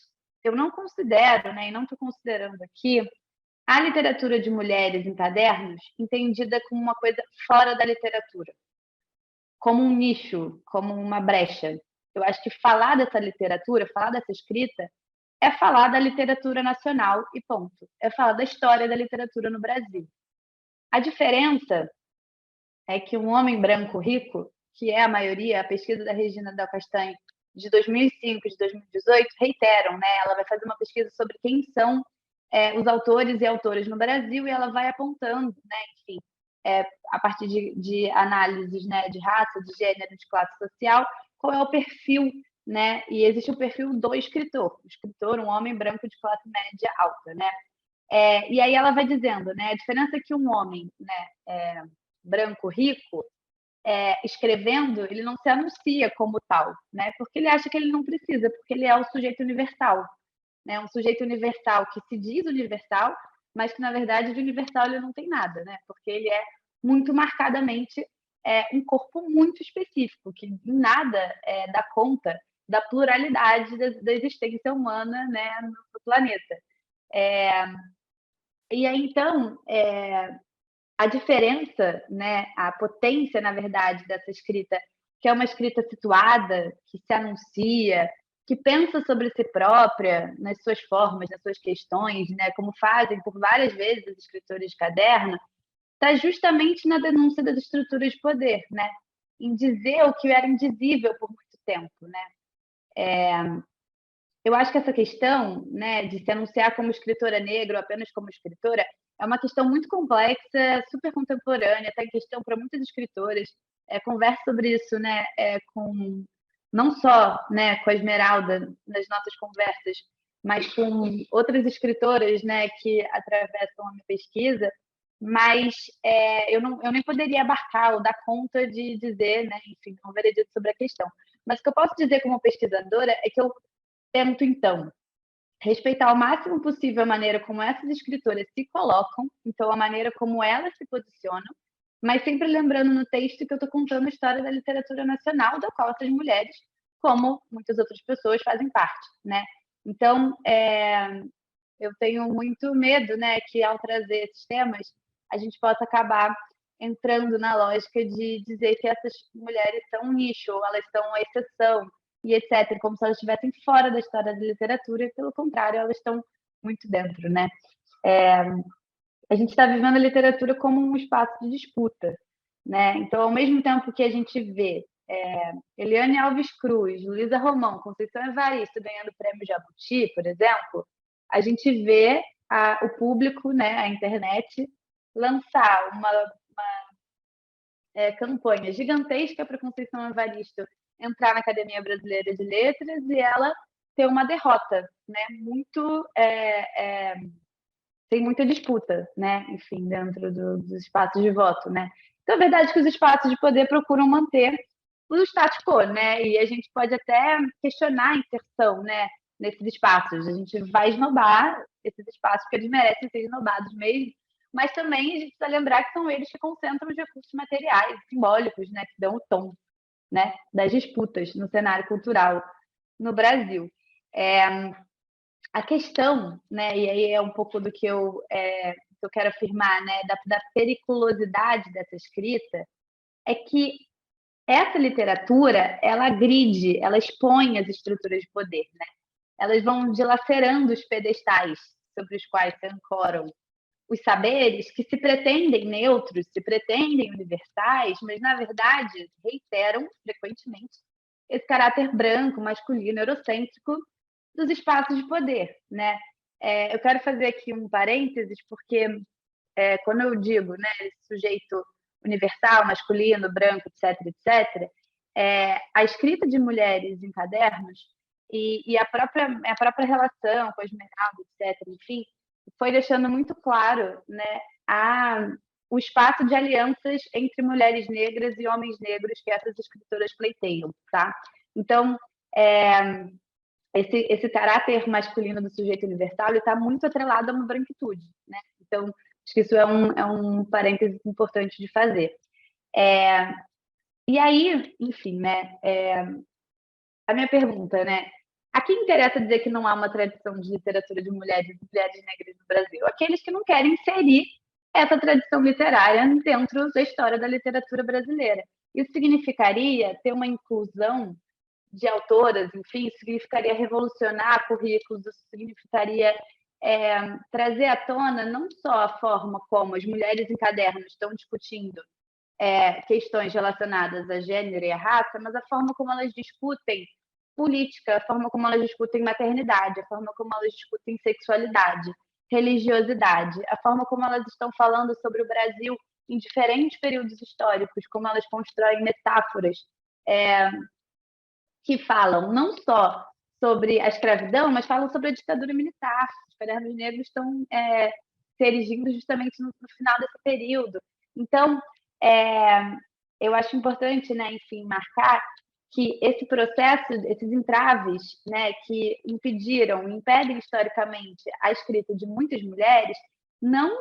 eu não considero, né, e não estou considerando aqui, a literatura de mulheres em cadernos entendida como uma coisa fora da literatura, como um nicho, como uma brecha. Eu acho que falar dessa literatura, falar dessa escrita, é falar da literatura nacional e ponto. É falar da história da literatura no Brasil. A diferença é que um homem branco rico, que é a maioria, a pesquisa da Regina Del Castanho de 2005 e de 2018 reiteram, né? Ela vai fazer uma pesquisa sobre quem são os autores e autoras no Brasil e ela vai apontando, né? Enfim, a partir de análises, né, de raça, de gênero, de classe social, qual é o perfil, né? E existe o perfil do escritor, um homem branco de classe média alta, né? E aí ela vai dizendo, né? A diferença é que um homem, né, branco rico escrevendo, ele não se anuncia como tal, né? Porque ele acha que ele não precisa, porque ele é o sujeito universal, né? Um sujeito universal que se diz universal, mas que na verdade de universal ele não tem nada, né? Porque ele é muito marcadamente um corpo muito específico, que em nada dá conta da pluralidade da existência humana, né, no planeta. E aí então a diferença, né, a potência, na verdade, dessa escrita, que é uma escrita situada, que se anuncia, que pensa sobre si própria, nas suas formas, nas suas questões, né, como fazem por várias vezes os escritores de caderno, está justamente na denúncia das estruturas de poder, né, em dizer o que era indizível por muito tempo, né. Eu acho que essa questão, né, de se anunciar como escritora negra ou apenas como escritora é uma questão muito complexa, super contemporânea, até questão para muitas escritoras. Converso sobre isso, né, com não só, né, com a Esmeralda nas nossas conversas, mas com outras escritoras, né, que atravessam a minha pesquisa. Mas eu nem poderia abarcar ou dar conta de dizer, né, enfim, um veredito sobre a questão. Mas o que eu posso dizer como pesquisadora é que eu tento, então, respeitar ao máximo possível a maneira como essas escritoras se colocam, então a maneira como elas se posicionam, mas sempre lembrando no texto que eu estou contando a história da literatura nacional, da qual essas mulheres, como muitas outras pessoas, fazem parte, né? Então, eu tenho muito medo, né, que ao trazer esses temas, a gente possa acabar entrando na lógica de dizer que essas mulheres são um nicho, ou elas são uma exceção, e etc., como se elas estivessem fora da história da literatura, e pelo contrário, elas estão muito dentro, né? A gente está vivendo a literatura como um espaço de disputa, né? Então, ao mesmo tempo que a gente vê Eliane Alves Cruz, Luísa Romão, Conceição Evaristo ganhando o prêmio Jabuti, por exemplo, a gente vê o público, né, a internet, lançar uma campanha gigantesca para Conceição Evaristo entrar na Academia Brasileira de Letras e ela ter uma derrota, né, muito tem muita disputa, né, enfim, dentro dos espaços de voto, né. Então, é verdade que os espaços de poder procuram manter o status quo, né, e a gente pode até questionar a inserção, né, nesses espaços. A gente vai esnobar esses espaços porque eles merecem ser esnobados mesmo, mas também a gente precisa lembrar que são eles que concentram os recursos materiais, simbólicos, né, que dão o tom, né, das disputas no cenário cultural no Brasil. A questão, né, e aí é um pouco do que eu quero afirmar, né, da periculosidade dessa escrita, é que essa literatura, ela agride, ela expõe as estruturas de poder, né? Elas vão dilacerando os pedestais sobre os quais se ancoram os saberes que se pretendem neutros, se pretendem universais, mas, na verdade, reiteram frequentemente esse caráter branco, masculino, eurocêntrico dos espaços de poder, né? Eu quero fazer aqui um parênteses, porque quando eu digo, né, esse sujeito universal, masculino, branco, etc., etc., a escrita de mulheres em cadernos e a própria relação com a Esmeralda, etc., enfim, foi deixando muito claro, né, o espaço de alianças entre mulheres negras e homens negros que essas escritoras pleiteiam, tá? Então, esse caráter masculino do sujeito universal está muito atrelado a uma branquitude, né? Então, acho que isso é um parêntese importante de fazer. E aí, enfim, né? A minha pergunta, né? A quem interessa dizer que não há uma tradição de literatura de mulheres e mulheres negras no Brasil? Aqueles que não querem inserir essa tradição literária dentro da história da literatura brasileira. Isso significaria ter uma inclusão de autoras, enfim, significaria revolucionar currículos, isso significaria trazer à tona não só a forma como as mulheres em cadernos estão discutindo questões relacionadas a gênero e a raça, mas a forma como elas discutem política, a forma como elas discutem maternidade, a forma como elas discutem sexualidade, religiosidade, a forma como elas estão falando sobre o Brasil em diferentes períodos históricos, como elas constroem metáforas que falam não só sobre a escravidão, mas falam sobre a ditadura militar. Os cadernos negros estão se erigindo justamente no final desse período. Então, eu acho importante, né, enfim, marcar que esse processo, esses entraves, né, que impedem historicamente a escrita de muitas mulheres, não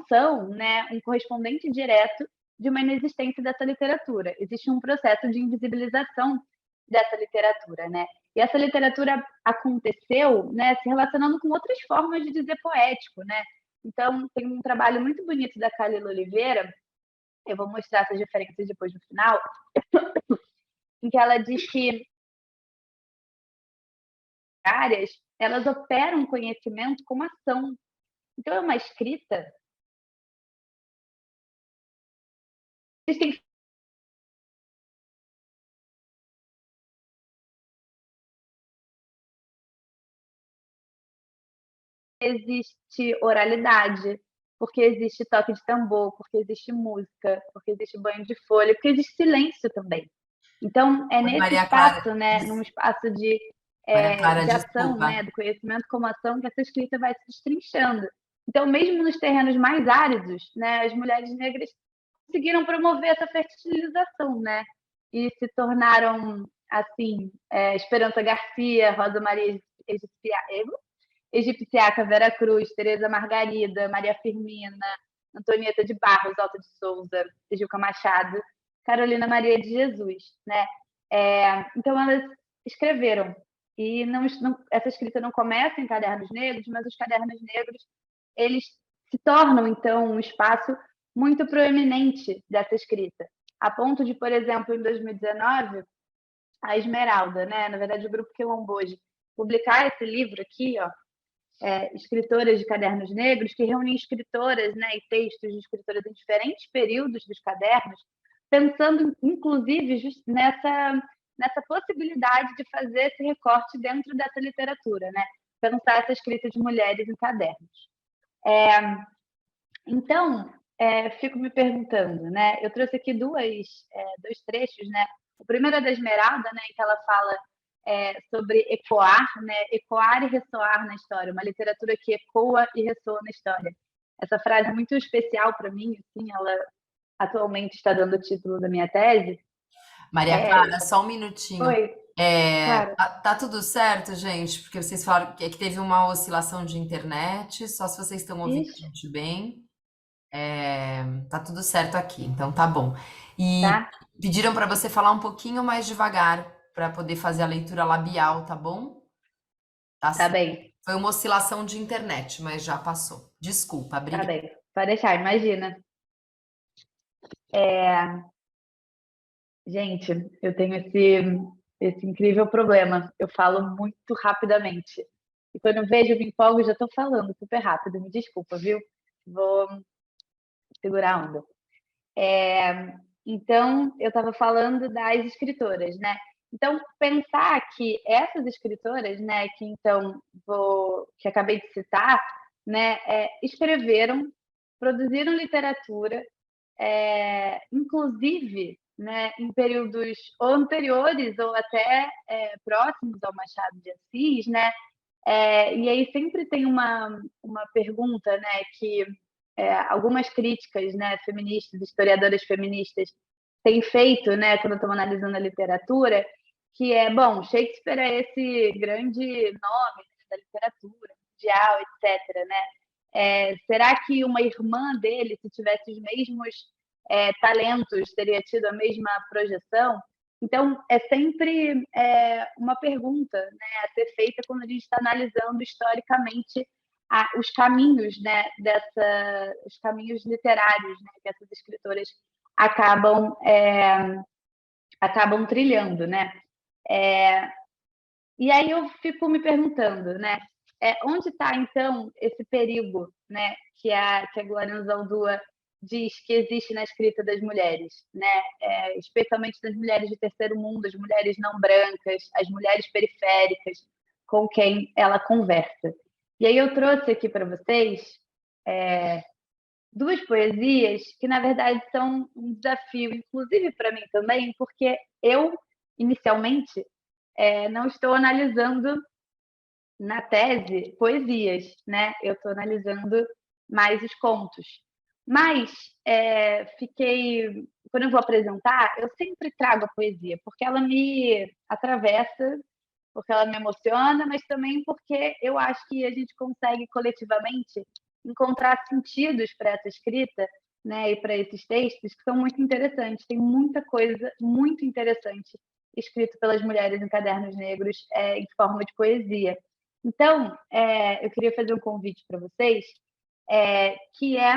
são, né, um correspondente direto de uma inexistência dessa literatura. Existe um processo de invisibilização dessa literatura, né? E essa literatura aconteceu, né, se relacionando com outras formas de dizer poético, né? Então, tem um trabalho muito bonito da Kalila Oliveira, eu vou mostrar essas referências depois no final, em que ela diz que áreas, elas operam conhecimento como ação. Então, é uma escrita. Existem existe oralidade, porque existe toque de tambor, porque existe música, porque existe banho de folha, porque existe silêncio também. Então, é
Oi,
nesse
Maria Clara.
espaço, né, num espaço
Maria Clara,
de ação, né,
desculpa.
do conhecimento como ação, que essa escrita vai se destrinchando. Então, mesmo nos terrenos mais áridos, né, as mulheres negras conseguiram promover essa fertilização, né, e se tornaram, assim, Esperança Garcia, Rosa Maria Egipciaca Vera Cruz, Tereza Margarida, Maria Firmina, Antonieta de Barros, Alta de Souza, Gilca Machado, Carolina Maria de Jesus, né? Então elas escreveram e essa escrita não começa em cadernos negros, mas os cadernos negros eles se tornam então um espaço muito proeminente dessa escrita, a ponto de, por exemplo, em 2019, a Esmeralda, né? Na verdade, o grupo Quilomboje, publicar esse livro aqui, ó, escritoras de cadernos negros, que reúnem escritoras, né, e textos de escritoras em diferentes períodos dos cadernos, pensando, inclusive, nessa possibilidade de fazer esse recorte dentro dessa literatura, né? Pensar essa escrita de mulheres em cadernos. Então, fico me perguntando, né? Eu trouxe aqui dois trechos, né? O primeiro é da Esmeralda, né, em que ela fala sobre ecoar, né? Ecoar e ressoar na história, uma literatura que ecoa e ressoa na história. Essa frase é muito especial para mim, assim, ela atualmente está dando o título da minha tese.
Maria Clara, só um minutinho.
Oi, claro.
Tá tudo certo, gente? Porque vocês falaram que teve uma oscilação de internet, só se vocês estão ouvindo a
Ixi,
gente bem. Tá tudo certo aqui, então tá bom. E
tá?
pediram para você falar um pouquinho mais devagar para poder fazer a leitura labial, tá bom? Tá
Tá
certo.
bem,
Foi uma oscilação de internet, mas já passou. Desculpa,
tá
obrigada.
bem. Pode deixar, imagina. Gente, eu tenho esse incrível problema. Eu falo muito rapidamente. E quando eu vejo, eu me empolgo e já estou falando super rápido. Me desculpa, viu? Vou segurar a onda. Então, eu estava falando das escritoras, né? Então, pensar que essas escritoras, né, que então que acabei de citar, né, escreveram, produziram literatura, inclusive, né, em períodos ou anteriores ou até próximos ao Machado de Assis, né? E aí sempre tem uma pergunta, né, que algumas críticas, né, feministas, historiadoras feministas têm feito, né, quando estão analisando a literatura, que bom, Shakespeare é esse grande nome, né, da literatura mundial, etc., né? Será que uma irmã dele, se tivesse os mesmos talentos, teria tido a mesma projeção? Então, é sempre uma pergunta, né, a ser feita quando a gente está analisando historicamente os caminhos, né, os caminhos literários, né, que essas escritoras acabam, acabam trilhando, né? E aí eu fico me perguntando, né, onde está então esse perigo, né, que a Glória Anzaldúa diz que existe na escrita das mulheres, né, especialmente das mulheres de terceiro mundo, as mulheres não brancas, as mulheres periféricas com quem ela conversa. E aí eu trouxe aqui para vocês duas poesias que, na verdade, são um desafio, inclusive para mim também, porque eu, inicialmente, não estou analisando na tese poesias, né? Eu estou analisando mais os contos. Mas quando eu vou apresentar, eu sempre trago a poesia, porque ela me atravessa, porque ela me emociona, mas também porque eu acho que a gente consegue coletivamente encontrar sentidos para essa escrita, né, e para esses textos que são muito interessantes. Tem muita coisa muito interessante escrito pelas mulheres em cadernos negros em forma de poesia. Então, eu queria fazer um convite para vocês que é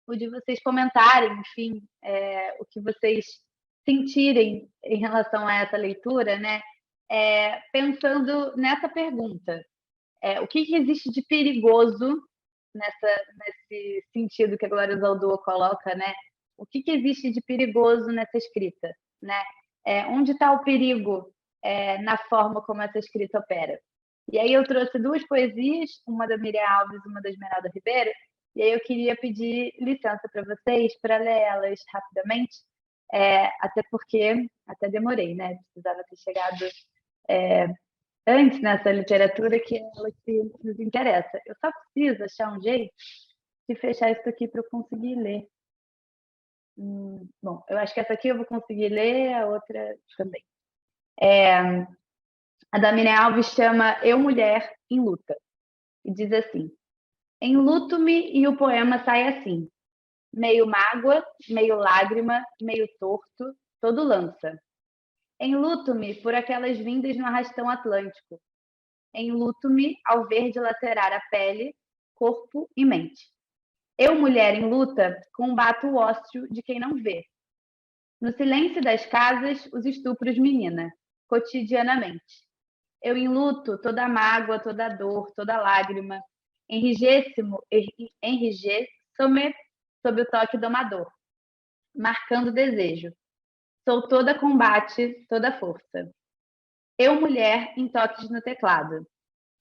o de vocês comentarem, enfim, o que vocês sentirem em relação a essa leitura, né? Pensando nessa pergunta. O que existe de perigoso nesse sentido que a Glória Zaldúa coloca, né? O que existe de perigoso nessa escrita, né? Onde está o perigo na forma como essa escrita opera? E aí eu trouxe duas poesias, uma da Miriam Alves e uma da Esmeralda Ribeiro, e aí eu queria pedir licença para vocês para ler elas rapidamente, até porque, até demorei, né? Precisava ter chegado antes nessa literatura, que é ela que nos interessa. Eu só preciso achar um jeito de fechar isso aqui para eu conseguir ler. Bom, eu acho que essa aqui eu vou conseguir ler, a outra também. A da Miriam Alves chama Eu, Mulher, em Luta. E diz assim: Enluto-me e o poema sai assim, meio mágoa, meio lágrima, meio torto, todo lança. Enluto-me por aquelas vindas no arrastão atlântico. Enluto-me ao ver dilacerar a pele, corpo e mente. Eu, mulher em luta, combato o ócio de quem não vê. No silêncio das casas, os estupros, menina, cotidianamente. Eu enluto toda a mágoa, toda a dor, toda a lágrima. Enrijeço-me sob o toque domador, marcando desejo. Sou toda combate, toda força. Eu, mulher, em toques no teclado.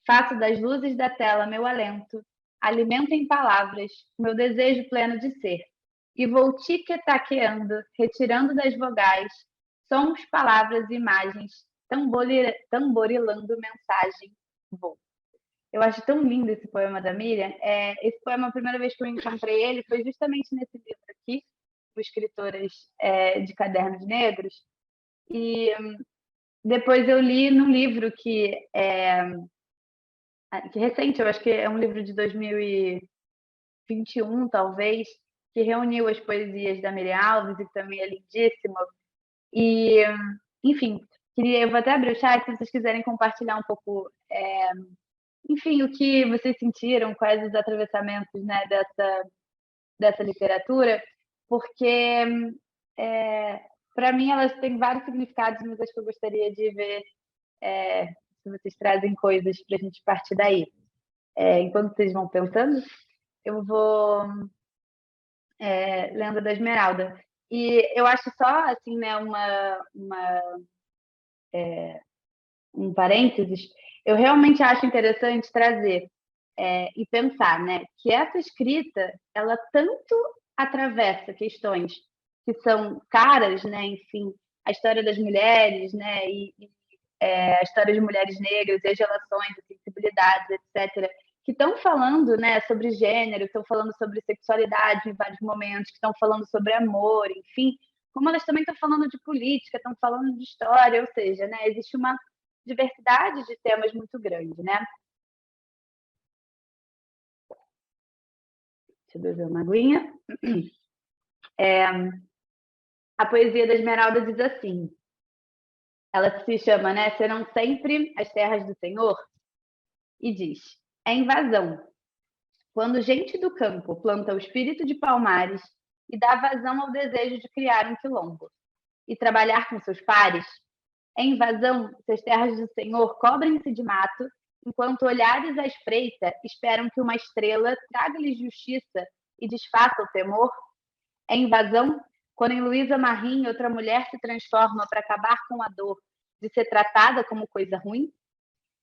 Faço das luzes da tela meu alento, alimento em palavras meu desejo pleno de ser. E vou tic-taqueando, retirando das vogais, sons, palavras e imagens, tamborilando mensagem. Vou. Eu acho tão lindo esse poema da Miriam. Esse poema, a primeira vez que eu encontrei ele foi justamente nesse livro aqui, o Escritoras de Cadernos Negros. E depois eu li num livro que recente, eu acho que é um livro de 2021, talvez, que reuniu as poesias da Miriam Alves, e que também é lindíssimo. E, enfim, eu vou até abrir o chat se vocês quiserem compartilhar um pouco, enfim, o que vocês sentiram, quais os atravessamentos, né, dessa literatura, porque, para mim, elas têm vários significados, mas acho que eu gostaria de ver se vocês trazem coisas para a gente partir daí. Enquanto vocês vão pensando, eu vou lendo da Esmeralda. E eu acho só, assim, né, um parênteses, eu realmente acho interessante trazer e pensar, né, que essa escrita, ela tanto atravessa questões que são caras, né, enfim, a história das mulheres, né, a história de mulheres negras e as relações, as sensibilidades, etc., que estão falando, né, sobre gênero, estão falando sobre sexualidade em vários momentos, que estão falando sobre amor, enfim, como elas também estão falando de política, estão falando de história, ou seja, né, existe uma diversidade de temas muito grande, né? Deixa eu beber uma aguinha. A poesia da Esmeralda diz assim, ela se chama, né, Serão Sempre as Terras do Senhor, e diz, invasão. Quando gente do campo planta o espírito de Palmares e dá vazão ao desejo de criar um quilombo e trabalhar com seus pares, invasão se as terras do Senhor cobrem-se de mato, enquanto olhares à espreita esperam que uma estrela traga-lhes justiça e desfaça o temor. Invasão quando em Luísa Marim outra mulher se transforma para acabar com a dor de ser tratada como coisa ruim.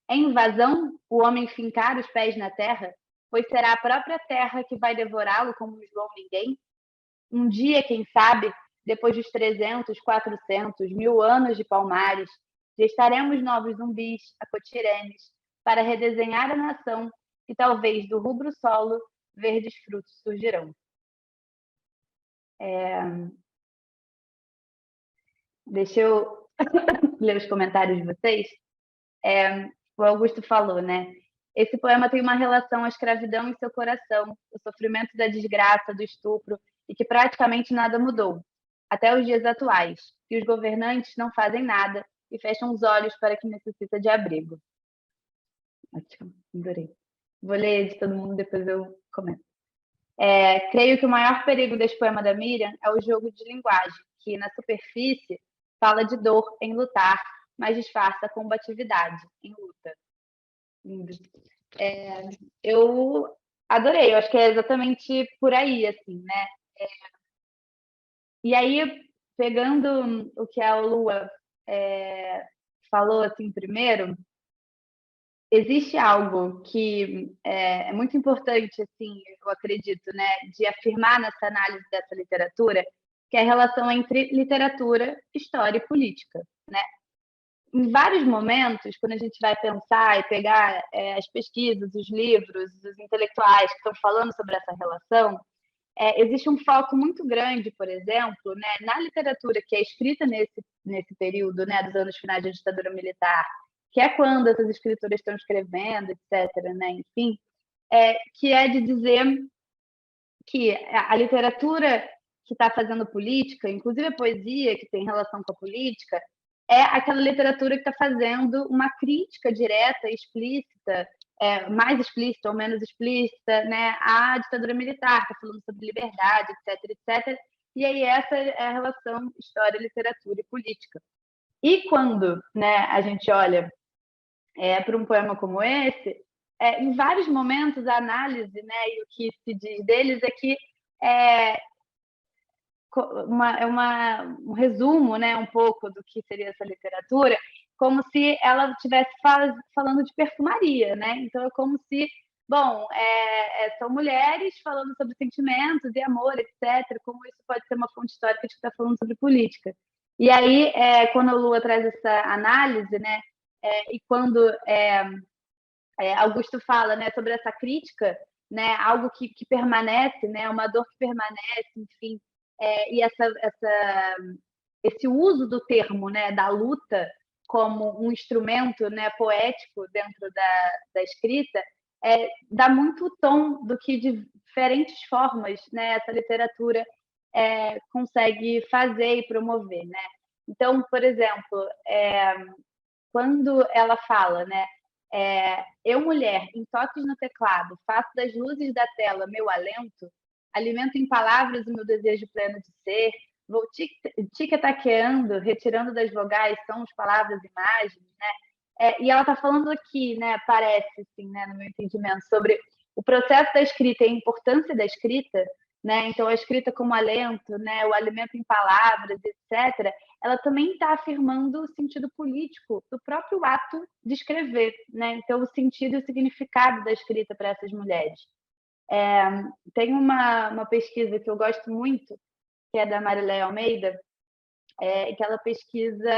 Invasão o homem fincar os pés na terra, pois será a própria terra que vai devorá-lo como um João Ninguém. Um dia, quem sabe, depois dos 300, 400, 1000 anos de Palmares, gestaremos novos zumbis, acotirenes, para redesenhar a nação e talvez do rubro solo verdes frutos surgirão. Deixa eu ler os comentários de vocês. O Augusto falou, né? Esse poema tem uma relação à escravidão em seu coração, o sofrimento da desgraça, do estupro, e que praticamente nada mudou, até os dias atuais, que os governantes não fazem nada e fecham os olhos para quem necessita de abrigo. Ótimo, adorei. Vou ler de todo mundo, depois eu comento. Creio que o maior perigo deste poema da Miriam é o jogo de linguagem, que na superfície fala de dor em lutar, mas disfarça combatividade em luta. Lindo. Eu adorei, eu acho que é exatamente por aí, assim, né? E aí, pegando o que a Lua falou assim primeiro, existe algo que é muito importante, assim, eu acredito, né, de afirmar nessa análise dessa literatura, que é a relação entre literatura, história e política, né? Em vários momentos, quando a gente vai pensar e pegar as pesquisas, os livros, os intelectuais que estão falando sobre essa relação, existe um foco muito grande, por exemplo, né, na literatura que é escrita nesse período, né, dos anos finais da ditadura militar, que é quando essas escritoras estão escrevendo, etc., né, enfim, que é de dizer que a literatura que está fazendo política, inclusive a poesia que tem relação com a política, é aquela literatura que está fazendo uma crítica direta, explícita, mais explícita ou menos explícita, né, à ditadura militar, está falando sobre liberdade, etc., etc. E aí essa é a relação história, literatura e política. E quando, né, a gente olha para um poema como esse, em vários momentos a análise, né, e o que se diz deles é que é, um resumo, né, um pouco do que seria essa literatura, como se ela estivesse falando de perfumaria, né? Então é como se, bom, são mulheres falando sobre sentimentos e amor, etc. Como isso pode ser uma fonte histórica de que está falando sobre política. E aí, quando a Lua traz essa análise, né, e quando Augusto fala, né, sobre essa crítica, né, algo que permanece, né, uma dor que permanece, enfim, e esse uso do termo, né, da luta como um instrumento, né, poético dentro da escrita, dá muito tom do que de diferentes formas, né, essa literatura consegue fazer e promover, né? Então, por exemplo, quando ela fala, né, eu, mulher, em toques no teclado, faço das luzes da tela meu alento, alimento em palavras o meu desejo pleno de ser, vou tic-taqueando, retirando das vogais sons, palavras, imagens, né? E ela está falando aqui, né, parece, assim, né, no meu entendimento, sobre o processo da escrita e a importância da escrita, né? Então, a escrita como alento, né, o alimento em palavras, etc., ela também está afirmando o sentido político do próprio ato de escrever, né? Então, o sentido e o significado da escrita para essas mulheres. Tem uma pesquisa que eu gosto muito, que é da Marileia Almeida, que ela pesquisa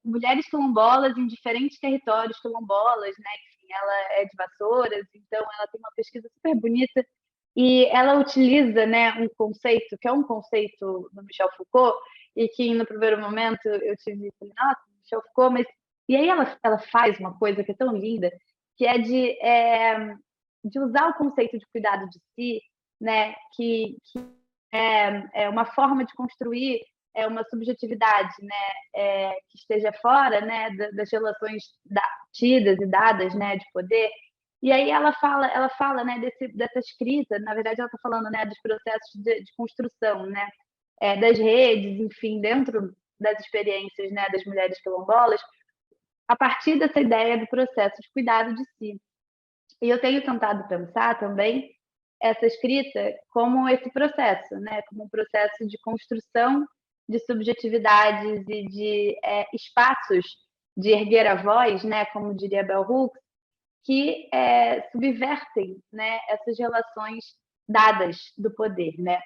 mulheres quilombolas em diferentes territórios quilombolas, né? Enfim, ela é de Vassouras, então ela tem uma pesquisa super bonita e ela utiliza, né, um conceito que é um conceito do Michel Foucault e que no primeiro momento eu falei, nossa, Michel Foucault, mas e aí ela faz uma coisa que é tão linda, que é de usar o conceito de cuidado de si, né, que é uma forma de construir uma subjetividade, né, que esteja fora, né, das relações tidas e dadas, né, de poder. E aí ela fala, né, dessa escrita. Na verdade, ela está falando, né, dos processos de construção, né, das redes, enfim, dentro das experiências, né, das mulheres quilombolas, a partir dessa ideia do processo de cuidado de si. E eu tenho tentado pensar também essa escrita como esse processo, né? Como um processo de construção de subjetividades e de espaços de erguer a voz, né? Como diria Bell Hooks, que subvertem, né, essas relações dadas do poder, né?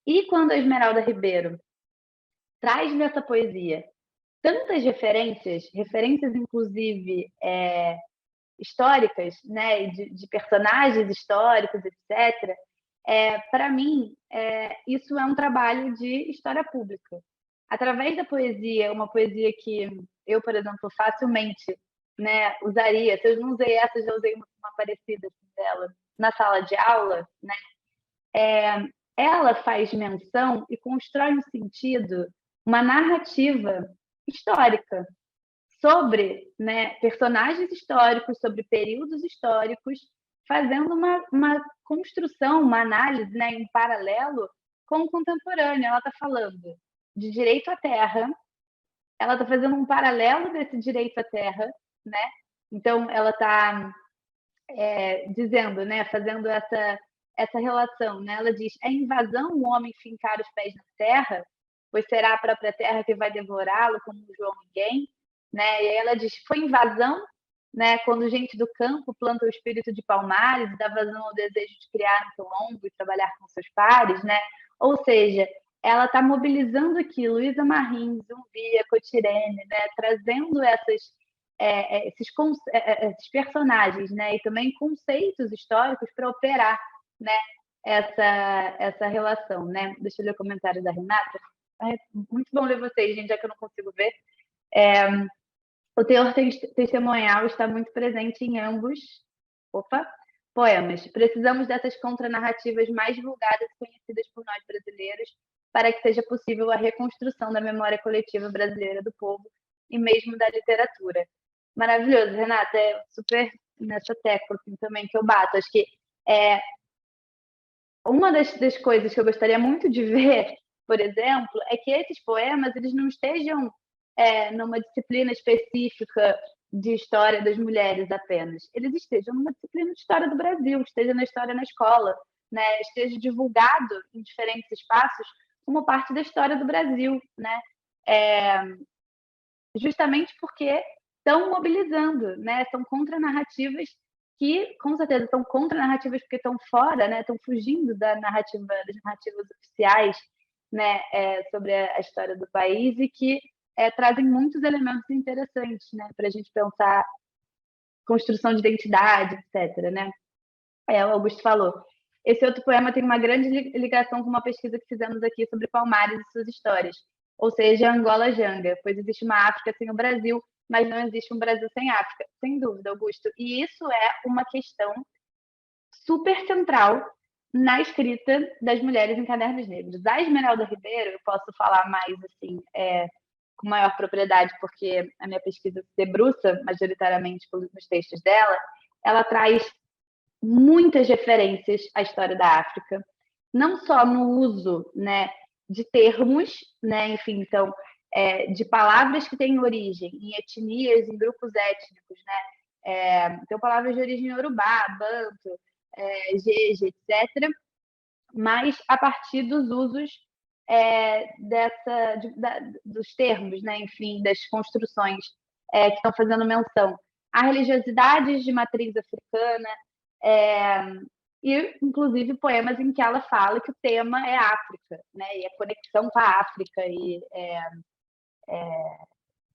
E quando a Esmeralda Ribeiro traz nessa poesia tantas referências inclusive históricas, né, de personagens históricos, etc., para mim, isso é um trabalho de história pública. Através da poesia, uma poesia que eu, por exemplo, facilmente, né, usaria, se eu não usei essa, já usei uma parecida assim, dela, na sala de aula, né, ela faz menção e constrói um sentido, uma narrativa histórica sobre, né, personagens históricos, sobre períodos históricos, fazendo uma construção, uma análise, né, em paralelo com o contemporâneo. Ela está falando de direito à terra, ela está fazendo um paralelo desse direito à terra, né? Então, ela está dizendo, né, fazendo essa relação, né? Ela diz: é invasão o homem fincar os pés na terra, pois será a própria terra que vai devorá-lo como um João ninguém, né? E aí ela diz: foi invasão, né? Quando gente do campo planta o espírito de Palmares, dá vazão ao desejo de criar no quilombo e trabalhar com seus pares, né? Ou seja, ela está mobilizando aqui Luísa Marim, Zumbia, Cotirene, né? Trazendo esses personagens, né? E também conceitos históricos para operar, né? Essa relação, né? Deixa eu ler o comentário da Renata. É muito bom ler vocês, gente, já que eu não consigo ver. O teor testemunhal está muito presente em ambos poemas. Precisamos dessas contranarrativas mais divulgadas e conhecidas por nós brasileiros para que seja possível a reconstrução da memória coletiva brasileira do povo e mesmo da literatura. Maravilhoso, Renata. É super nessa tecla assim, também que eu bato. Acho que uma das coisas que eu gostaria muito de ver, por exemplo, é que esses poemas eles não estejam numa disciplina específica de história das mulheres apenas. Eles estejam numa disciplina de história do Brasil, esteja na história na escola, né? Esteja divulgado em diferentes espaços como parte da história do Brasil, né? Justamente porque estão mobilizando, né? São contranarrativas que, com certeza, são contranarrativas porque estão fora, né? Estão fugindo das narrativas oficiais, né? Sobre a história do país e que trazem muitos elementos interessantes, né? Para a gente pensar construção de identidade, etc., né? O Augusto falou. Esse outro poema tem uma grande ligação com uma pesquisa que fizemos aqui sobre Palmares e suas histórias, ou seja, Angola Janga, pois existe uma África sem o Brasil, mas não existe um Brasil sem África. Sem dúvida, Augusto. E isso é uma questão super central na escrita das mulheres em Cadernos Negros. A Esmeralda Ribeiro, eu posso falar mais assim, com maior propriedade, porque a minha pesquisa se debruça majoritariamente nos textos dela, ela traz muitas referências à história da África, não só no uso, né, de termos, né, enfim, então, de palavras que têm origem em etnias, em grupos étnicos, né, então palavras de origem iorubá, banto, jeje, etc., mas a partir dos usos dos termos, né, enfim, das construções que estão fazendo menção a religiosidades de matriz africana, e inclusive poemas em que ela fala que o tema é África, né, e a conexão com a África e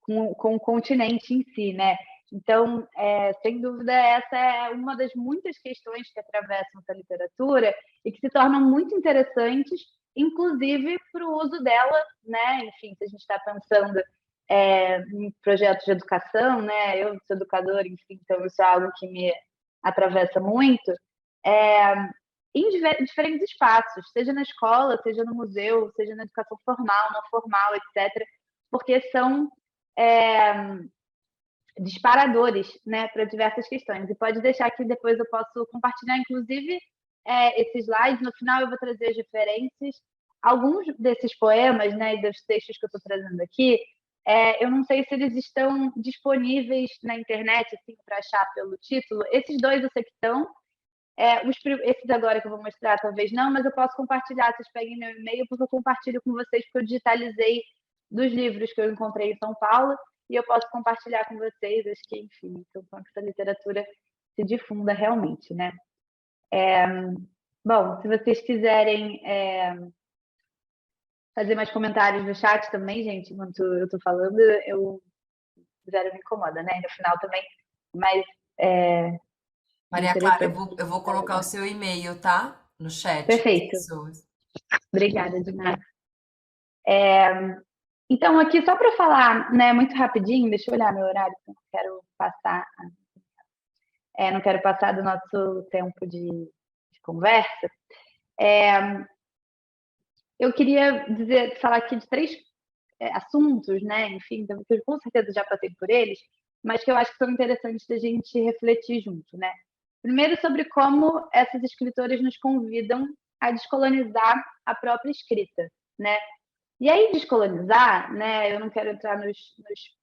com o continente em si, né? Então, sem dúvida, essa é uma das muitas questões que atravessam essa literatura e que se tornam muito interessantes, inclusive para o uso dela, né? Enfim, se a gente está pensando em projetos de educação, né? Eu sou educadora, enfim, então isso é algo que me atravessa muito, em diferentes espaços, seja na escola, seja no museu, seja na educação formal, não formal, etc., porque são disparadores, né, para diversas questões. E pode deixar que depois eu posso compartilhar, inclusive, esses slides. No final eu vou trazer as referências. Alguns desses poemas, né, e dos textos que eu estou trazendo aqui, eu não sei se eles estão disponíveis na internet, assim, para achar pelo título. Esses dois eu sei que estão. Esses agora que eu vou mostrar, talvez não, mas eu posso compartilhar. Vocês peguem meu e-mail, porque eu compartilho com vocês, porque eu digitalizei dos livros que eu encontrei em São Paulo, e eu posso compartilhar com vocês. Acho que, enfim, então, que essa literatura se difunda realmente, né? Bom, se vocês quiserem fazer mais comentários no chat também, gente, enquanto eu estou falando, eu zero me incomoda, né? No final também, mas
Maria Clara, eu vou colocar o seu e-mail, tá? No chat para as
perfeito.
pessoas.
Obrigada, Dinara. Então, aqui, só para falar, né, muito rapidinho, deixa eu olhar meu horário, porque eu não quero passar, não quero passar do nosso tempo de conversa. Eu queria falar aqui de três assuntos, né? Enfim, então, que eu com certeza já passei por eles, mas que eu acho que são interessantes da gente refletir junto, né? Primeiro, sobre como essas escritoras nos convidam a descolonizar a própria escrita, né? E aí, descolonizar, né? Eu não quero entrar nos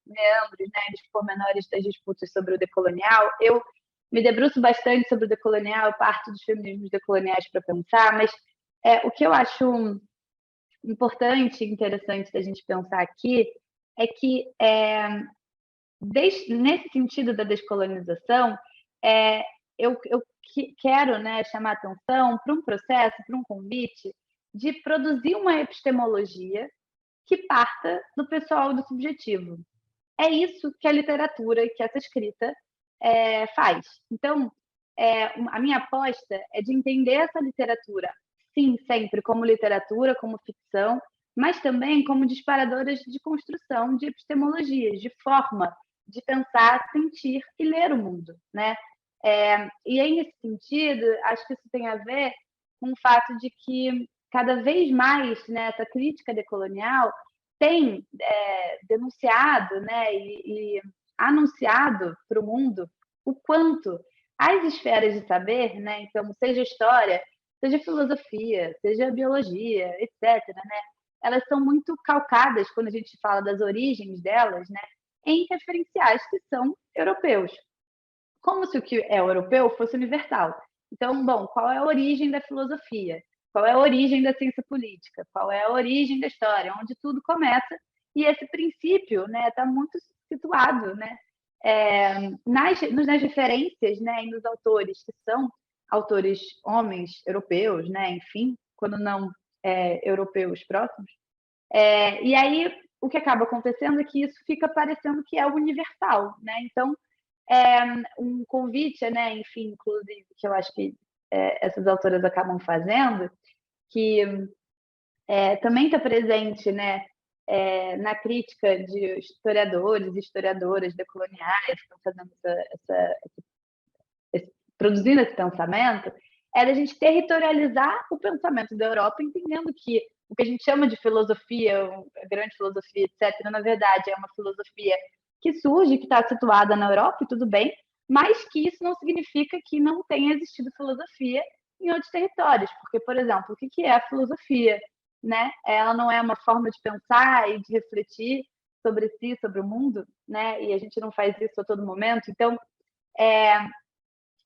meandros, né? Dos pormenores das disputas sobre o decolonial. Eu me debruço bastante sobre o decolonial, parto dos feminismos decoloniais para pensar, mas o que eu acho importante e interessante da gente pensar aqui é que, nesse sentido da descolonização, eu quero, né, chamar atenção para um processo, para um convite de produzir uma epistemologia que parta do pessoal do subjetivo. É isso que a literatura, que essa escrita faz. Então, a minha aposta é de entender essa literatura, sim, sempre como literatura, como ficção, mas também como disparadoras de construção de epistemologias, de forma de pensar, sentir e ler o mundo, né? E aí, nesse sentido, acho que isso tem a ver com o fato de que cada vez mais, né, essa crítica decolonial tem denunciado, né, e anunciado para o mundo o quanto as esferas de saber, né, então, seja história, seja filosofia, seja biologia, etc., né, elas são muito calcadas, quando a gente fala das origens delas, né, em referenciais que são europeus. Como se o que é europeu fosse universal. Então, bom, qual é a origem da filosofia? Qual é a origem da ciência política? Qual é a origem da história? Onde tudo começa. E esse princípio, né, está muito situado, né, nas referências, né, e nos autores que são autores homens europeus, né, enfim, quando não europeus próximos. E aí o que acaba acontecendo é que isso fica parecendo que é universal, né? Então um convite, né, enfim, inclusive, que eu acho que essas autoras acabam fazendo, que também está presente, né, na crítica de historiadores e historiadoras decoloniais que estão fazendo produzindo esse pensamento, é da gente territorializar o pensamento da Europa, entendendo que o que a gente chama de filosofia, a grande filosofia, etc., na verdade é uma filosofia que surge, que está situada na Europa, e tudo bem, mas que isso não significa que não tenha existido filosofia em outros territórios, porque, por exemplo, o que é a filosofia? Né? Ela não é uma forma de pensar e de refletir sobre si, sobre o mundo, né? E a gente não faz isso a todo momento. Então,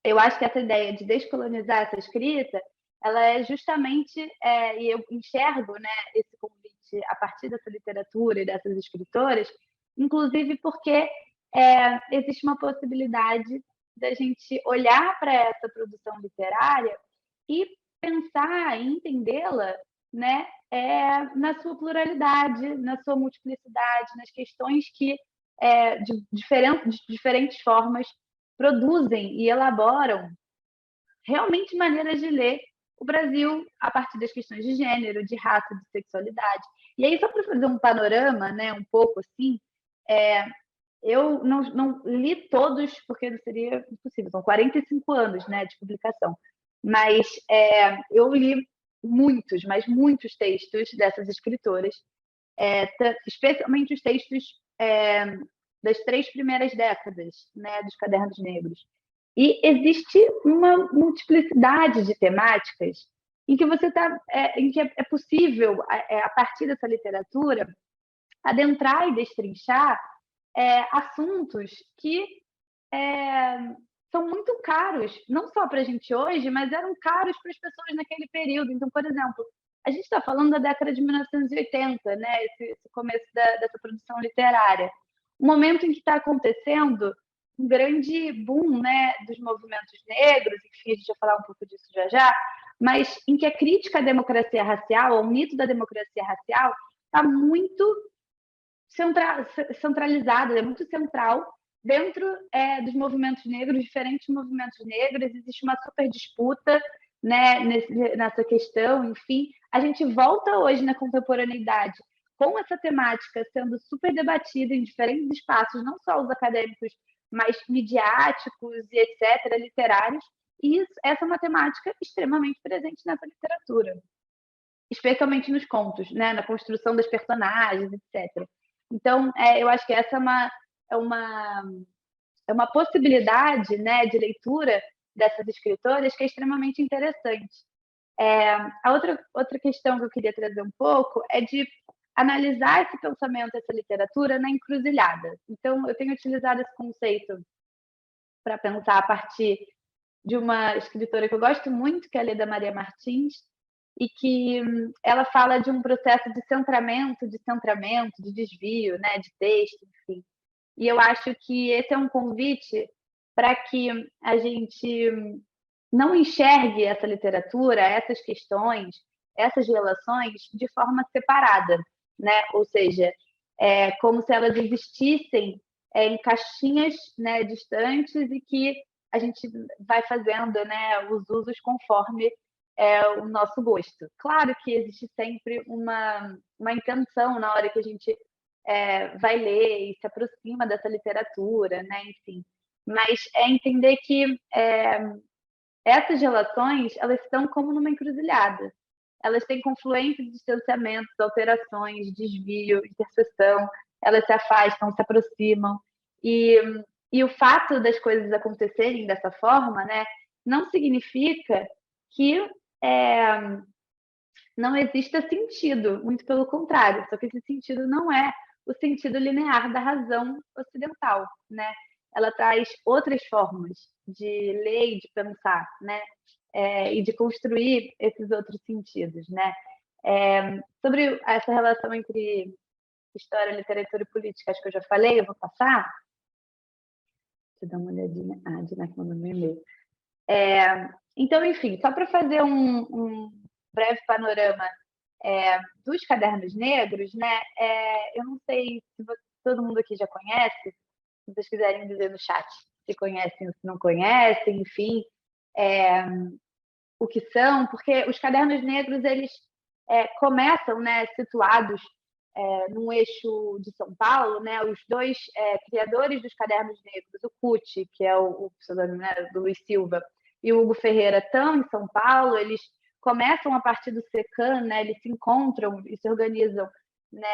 eu acho que essa ideia de descolonizar essa escrita, ela é justamente, e eu enxergo, né, esse convite a partir dessa literatura e dessas escritoras, inclusive porque existe uma possibilidade da gente olhar para essa produção literária e pensar e entendê-la, né, na sua pluralidade, na sua multiplicidade, nas questões que, de diferentes formas, produzem e elaboram realmente maneiras de ler o Brasil a partir das questões de gênero, de raça, de sexualidade. E aí, só para fazer um panorama, né, um pouco assim, eu não li todos, porque não seria impossível, são 45 anos, né, de publicação, mas eu li muitos, mas muitos textos dessas escritoras, especialmente os textos das 3 primeiras décadas, né, dos Cadernos Negros. E existe uma multiplicidade de temáticas em que em que é possível, a partir dessa literatura, adentrar e destrinchar assuntos que são muito caros, não só para a gente hoje, mas eram caros para as pessoas naquele período. Então, por exemplo, a gente está falando da década de 1980, né? Esse começo dessa produção literária. Um momento em que está acontecendo um grande boom, né, dos movimentos negros, enfim, a gente vai falar um pouco disso já já, mas em que a crítica à democracia racial, ao mito da democracia racial, está muito centralizada, é muito central dentro dos movimentos negros, diferentes movimentos negros, existe uma super disputa, né, nessa questão, enfim. A gente volta hoje na contemporaneidade com essa temática sendo super debatida em diferentes espaços, não só os acadêmicos, mas midiáticos e etc., literários, e essa é uma temática extremamente presente nessa literatura. especialmente nos contos, né? Na construção das personagens, etc. Então, eu acho que essa é uma, é uma possibilidade, né, de leitura dessas escritoras que é extremamente interessante. A outra questão que eu queria trazer um pouco é de analisar esse pensamento, essa literatura na encruzilhada. Então, eu tenho utilizado esse conceito para pensar a partir de uma escritora que eu gosto muito, que é a Leda Maria Martins, e que ela fala de um processo de centramento, de desvio, né, de texto, enfim. E eu acho que esse é um convite para que a gente não enxergue essa literatura, essas questões, essas relações de forma separada, né? Ou seja, como se elas existissem em caixinhas, né, distantes e que a gente vai fazendo, né, os usos conforme o nosso gosto. Claro que existe sempre uma intenção na hora que a gente vai ler e se aproxima dessa literatura, né? Enfim, mas é entender que essas relações elas estão como numa encruzilhada. Elas têm confluências, distanciamentos, alterações, desvio, interseção. Elas se afastam, se aproximam. E o fato das coisas acontecerem dessa forma, né, não significa que não exista sentido, muito pelo contrário, só que esse sentido não é o sentido linear da razão ocidental, né? Ela traz outras formas de ler e de pensar, né? E de construir esses outros sentidos, né? Sobre essa relação entre história, literatura e política, acho que eu já falei, eu vou passar. Deixa eu dar uma olhadinha. Ah, a Dina mandou meu e-mail. Então, enfim, só para fazer um breve panorama dos Cadernos Negros, né? Eu não sei se todo mundo aqui já conhece, se vocês quiserem dizer no chat se conhecem ou se não conhecem, enfim, o que são, porque os Cadernos Negros eles começam, né, situados num eixo de São Paulo, né? Os dois criadores dos Cadernos Negros, o Cuti, que é o pseudônimo, né, do Luiz Silva, e o Hugo Ferreira estão em São Paulo. Eles começam a partir do SECAM, né? Eles se encontram e se organizam, né,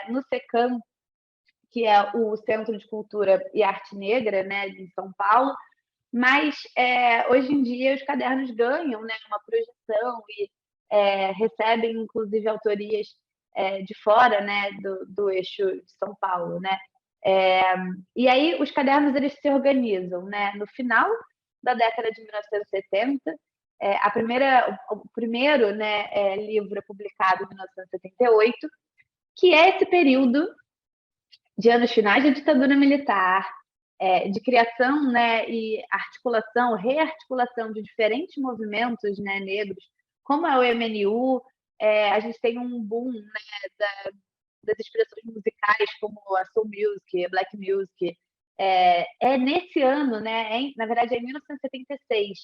no SECAM, que é o Centro de Cultura e Arte Negra, né, de São Paulo. Mas hoje em dia os cadernos ganham, né, uma projeção e recebem inclusive autorias de fora, né, do eixo de São Paulo, né? E aí os cadernos eles se organizam, né, no final da década de 1970. O primeiro, né, livro é publicado em 1978, que é esse período de anos finais da ditadura militar, de criação, né, e articulação, rearticulação de diferentes movimentos, né, negros, como é o MNU. A gente tem um boom, né, das expressões musicais como a soul music, a black music. Nesse ano, né, na verdade é em 1976,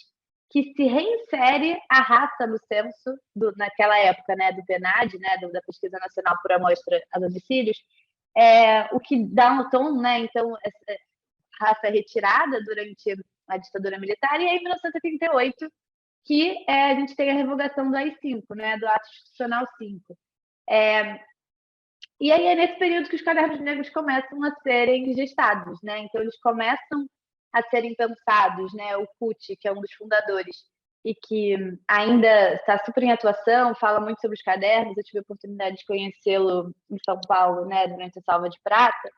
que se reinsere a raça no censo, naquela época, né, do PNAD, né, da Pesquisa Nacional por Amostra a Domicílios, o que dá um tom, né, então, essa raça retirada durante a ditadura militar. E aí, em 1978, que a gente tem a revogação do AI-5, né, do Ato Institucional 5. E aí é nesse período que os cadernos negros começam a serem gestados, né? Então eles começam a serem pensados, né? O Cuti, que é um dos fundadores e que ainda está super em atuação, fala muito sobre os cadernos. Eu tive a oportunidade de conhecê-lo em São Paulo, né? Durante a Salva de Prata.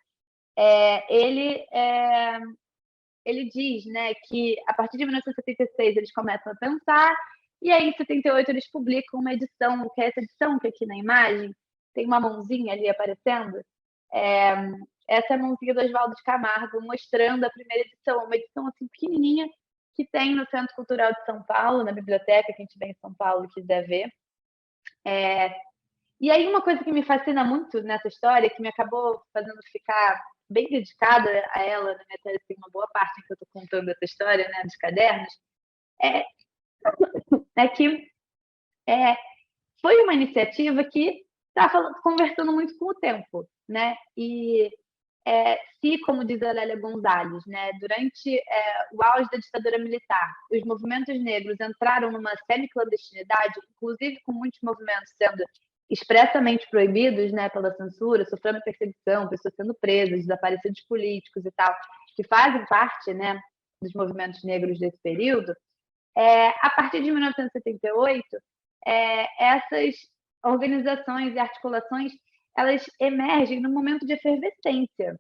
Ele diz, né, que a partir de 1976 eles começam a pensar, e aí em 78 eles publicam uma edição, que é essa edição que aqui na imagem tem uma mãozinha ali aparecendo. Essa é a mãozinha do Oswaldo de Camargo, mostrando a primeira edição, uma edição assim pequenininha, que tem no Centro Cultural de São Paulo, na biblioteca, quem estiver em São Paulo e quiser ver. E aí uma coisa que me fascina muito nessa história, que me acabou fazendo ficar bem dedicada a ela, na minha tese tem uma boa parte em que eu estou contando essa história, né, dos cadernos, que foi uma iniciativa que está conversando muito com o tempo, né? E se, como diz a Lélia Gonzalez, né, durante o auge da ditadura militar, os movimentos negros entraram numa semi-clandestinidade, inclusive com muitos movimentos sendo expressamente proibidos, né, pela censura, sofrendo perseguição, pessoas sendo presas, desaparecidos políticos e tal, que fazem parte, né, dos movimentos negros desse período, a partir de 1978, essas organizações e articulações elas emergem num momento de efervescência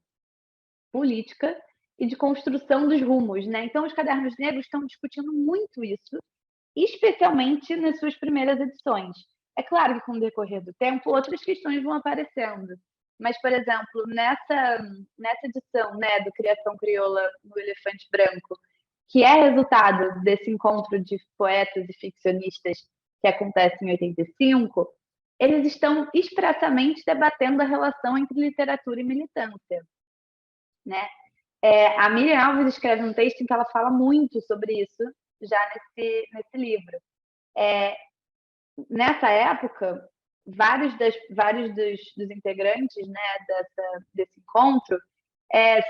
política e de construção dos rumos, né? Então, os Cadernos Negros estão discutindo muito isso, especialmente nas suas primeiras edições. É claro que, com o decorrer do tempo, outras questões vão aparecendo. Mas, por exemplo, nessa edição, né, do Criação Crioula no Elefante Branco, que é resultado desse encontro de poetas e ficcionistas que acontece em 85, eles estão expressamente debatendo a relação entre literatura e militância, né? A Miriam Alves escreve um texto em que ela fala muito sobre isso já nesse livro. Nessa época, vários dos integrantes, né, desse encontro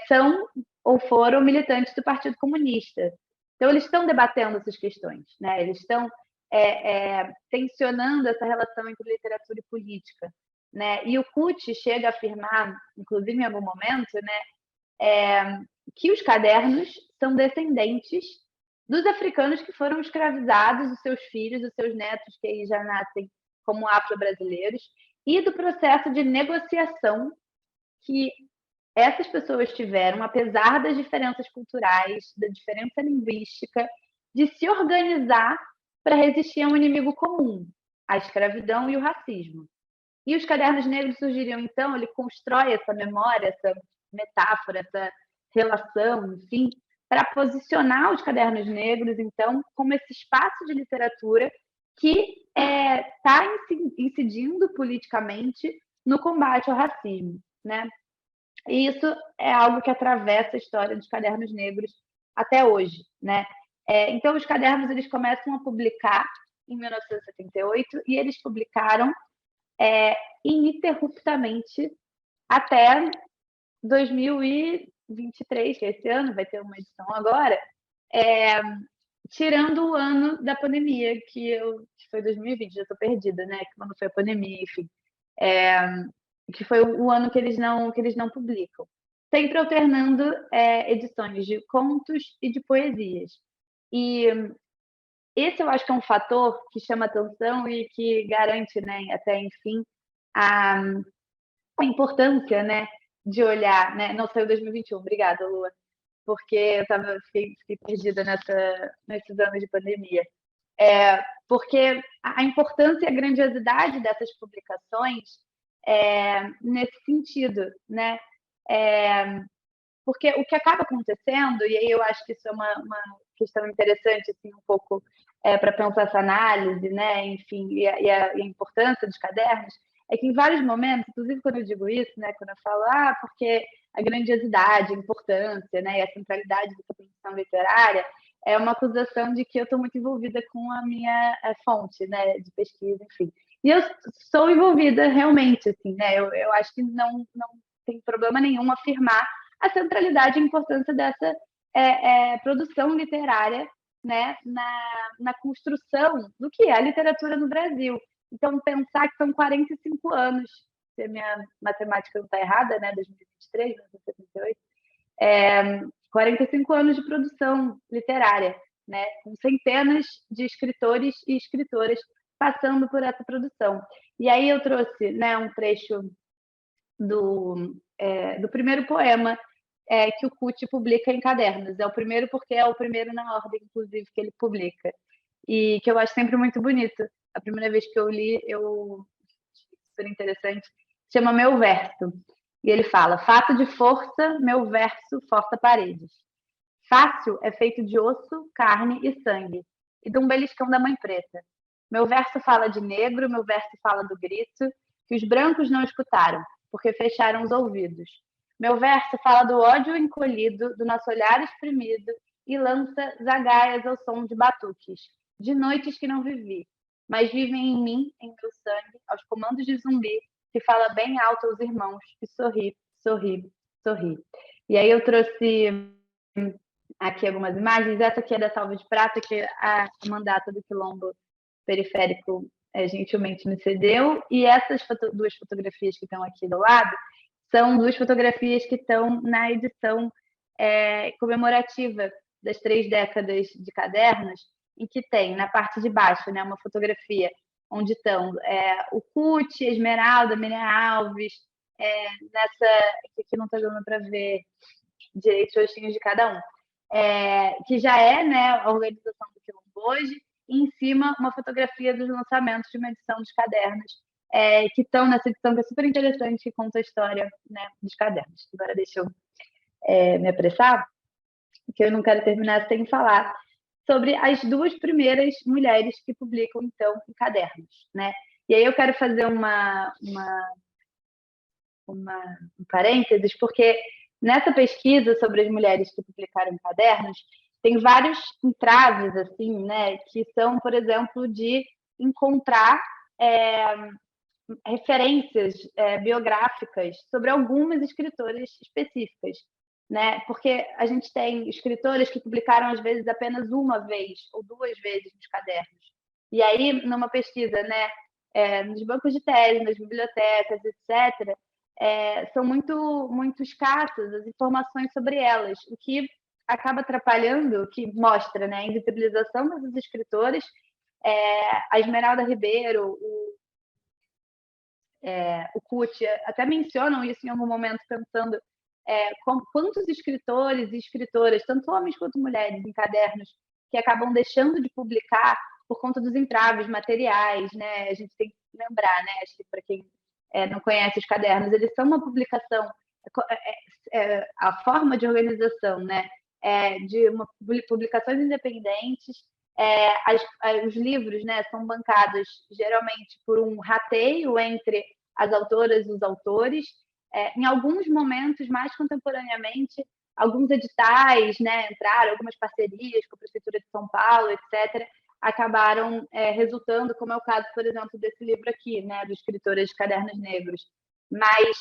são ou foram militantes do Partido Comunista. Então, eles estão debatendo essas questões, né? Eles estão tensionando essa relação entre literatura e política, né? E o Kuti chega a afirmar, inclusive em algum momento, né, que os cadernos são descendentes dos africanos que foram escravizados, os seus filhos, os seus netos, que aí já nascem como afro-brasileiros, e do processo de negociação que essas pessoas tiveram, apesar das diferenças culturais, da diferença linguística, de se organizar para resistir a um inimigo comum, a escravidão e o racismo. E os Cadernos Negros surgiriam, então, ele constrói essa memória, essa metáfora, essa relação, enfim, para posicionar os Cadernos Negros, então, como esse espaço de literatura que está incidindo politicamente no combate ao racismo, né? E isso é algo que atravessa a história dos Cadernos Negros até hoje, né? Então, os cadernos eles começam a publicar em 1978 e eles publicaram ininterruptamente até 2023, que é esse ano, vai ter uma edição agora, tirando o ano da pandemia, que foi 2020, já estou perdida, né? Quando foi a pandemia, enfim. Que foi o ano que eles não publicam. Sempre alternando edições de contos e de poesias. E esse eu acho que é um fator que chama atenção e que garante, né, até enfim, a importância, né, de olhar, né? Não saiu 2021, obrigada, Lua, porque eu fiquei perdida nesses anos de pandemia. Porque a importância e a grandiosidade dessas publicações nesse sentido, né? Porque o que acaba acontecendo, e aí eu acho que isso é uma questão interessante, assim, um pouco para pensar essa análise, né? Enfim, e a importância dos cadernos, é que em vários momentos, inclusive quando eu digo isso, né? Quando eu falo, porque a grandiosidade, a importância, né? E a centralidade dessa produção literária, é uma acusação de que eu estou muito envolvida com a minha fonte, né? De pesquisa, enfim. E eu sou envolvida realmente, assim, né? Eu acho que não tem problema nenhum afirmar a centralidade e a importância dessa produção literária, né, na construção do que é a literatura no Brasil. Então, pensar que são 45 anos, se a minha matemática não está errada, né, 2023, 1978, 45 anos de produção literária, né, com centenas de escritores e escritoras passando por essa produção. E aí eu trouxe, né, um trecho do primeiro poema que o Kuti publica em cadernos. É o primeiro porque é o primeiro na ordem, inclusive, que ele publica. E que eu acho sempre muito bonito. A primeira vez que eu li, eu achei super interessante. Chama Meu Verso. E ele fala: fato de força, meu verso força paredes. Fácil é feito de osso, carne e sangue, e de um beliscão da mãe preta. Meu verso fala de negro, meu verso fala do grito, que os brancos não escutaram, porque fecharam os ouvidos. Meu verso fala do ódio encolhido, do nosso olhar exprimido, e lança zagaias ao som de batuques, de noites que não vivi, mas vivem em mim, em meu sangue, aos comandos de zumbi, que fala bem alto aos irmãos, e sorri, sorri, sorrir. E aí eu trouxe aqui algumas imagens. Essa aqui é da Salva de Prata, que a mandata do Quilombo Periférico gentilmente me cedeu. E essas duas fotografias que estão aqui do lado são duas fotografias que estão na edição comemorativa das 3 décadas de cadernos, em que tem, na parte de baixo, né, uma fotografia onde estão o Cuti, a Esmeralda, a Miriam Alves, nessa... Aqui não está dando para ver direito os rostinhos de cada um. Que já é, né, a organização do Quilombo hoje, e em cima uma fotografia dos lançamentos de uma edição dos cadernos, que estão nessa edição, que é super interessante, que conta a história, né, dos cadernos. Agora deixa eu me apressar, porque eu não quero terminar sem falar sobre as 2 primeiras mulheres que publicam, então, em cadernos, né? E aí eu quero fazer um parênteses, porque nessa pesquisa sobre as mulheres que publicaram em cadernos, tem vários entraves, assim, né, que são, por exemplo, de encontrar referências biográficas sobre algumas escritoras específicas, né? Porque a gente tem escritoras que publicaram, às vezes, apenas uma vez ou 2 vezes nos cadernos. E aí, numa pesquisa, né, nos bancos de tese, nas bibliotecas, etc., são muito escassas as informações sobre elas, o que acaba atrapalhando, o que mostra, né, a invisibilização dessas escritoras. A Esmeralda Ribeiro, o Cuti até mencionam isso em algum momento, pensando quantos escritores e escritoras, tanto homens quanto mulheres, em cadernos, que acabam deixando de publicar por conta dos entraves materiais, né? A gente tem que lembrar, né? Acho que para quem não conhece os cadernos, eles são uma publicação, a forma de organização, né? De publicações independentes. Os livros, né, são bancados geralmente por um rateio entre as autoras e os autores. Em alguns momentos, mais contemporaneamente, alguns editais, né, entraram, algumas parcerias com a Prefeitura de São Paulo, etc., acabaram resultando, como é o caso, por exemplo, desse livro aqui, né, do Escritoras de Cadernos Negros. Mas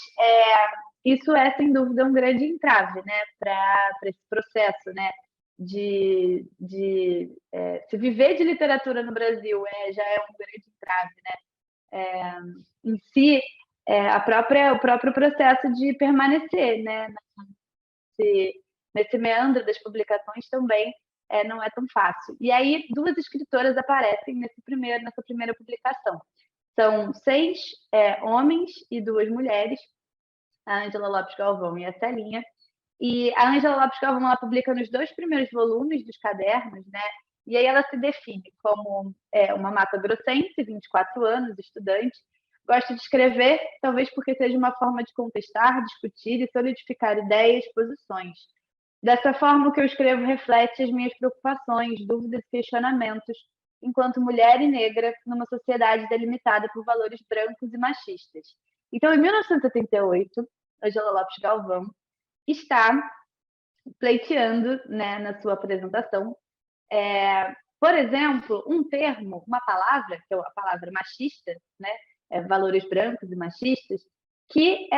isso é, sem dúvida, um grande entrave, né, para esse processo, né, de se viver de literatura no Brasil já é um grande entrave, né? Em si, o próprio processo de permanecer, né, nesse meandro das publicações também não é tão fácil. E aí 2 escritoras aparecem nessa primeira publicação. São 6 homens e 2 mulheres, a Ângela Lopes Galvão e a Celinha. E a Ângela Lopes Galvão, ela publica nos 2 primeiros volumes dos cadernos, né? E aí ela se define como uma mato-grossense, 24 anos, estudante, gosta de escrever, talvez porque seja uma forma de contestar, discutir e solidificar ideias, posições. Dessa forma, o que eu escrevo reflete as minhas preocupações, dúvidas e questionamentos, enquanto mulher e negra numa sociedade delimitada por valores brancos e machistas. Então, em 1978, Ângela Lopes Galvão está pleiteando, né, na sua apresentação, por exemplo, um termo, uma palavra, que é a palavra machista, né, valores brancos e machistas, que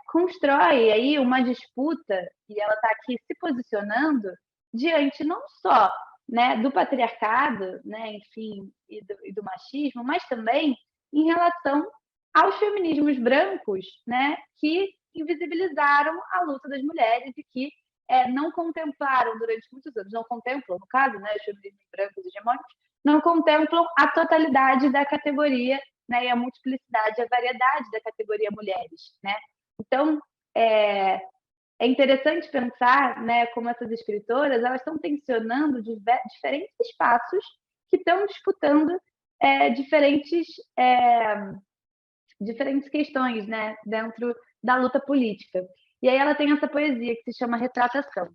constrói aí uma disputa, e ela está aqui se posicionando diante não só, né, do patriarcado, né, enfim, e do machismo, mas também em relação aos feminismos brancos, né, que invisibilizaram a luta das mulheres e que não contemplaram durante muitos anos, não contemplam, no caso, né, os feminismos brancos hegemônicos, não contemplam a totalidade da categoria, né, e a multiplicidade, a variedade da categoria mulheres, né? Então, é interessante pensar, né, como essas escritoras elas estão tensionando diferentes espaços que estão disputando diferentes questões, né, dentro da luta política. E aí ela tem essa poesia que se chama Retratação.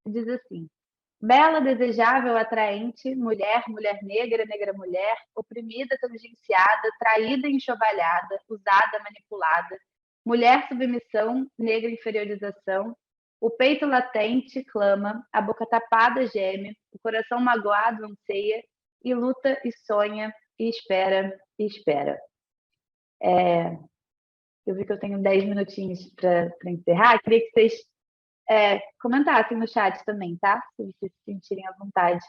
Diz assim: bela, desejável, atraente, mulher, mulher negra, negra mulher, oprimida, tangenciada, traída, enxovalhada, usada, manipulada, mulher, submissão, negra, inferiorização, o peito latente clama, a boca tapada geme, o coração magoado anseia, e luta e sonha, e espera, e espera. Eu vi que eu tenho 10 minutinhos para encerrar. Queria que vocês comentassem no chat também, tá? Se vocês se sentirem à vontade,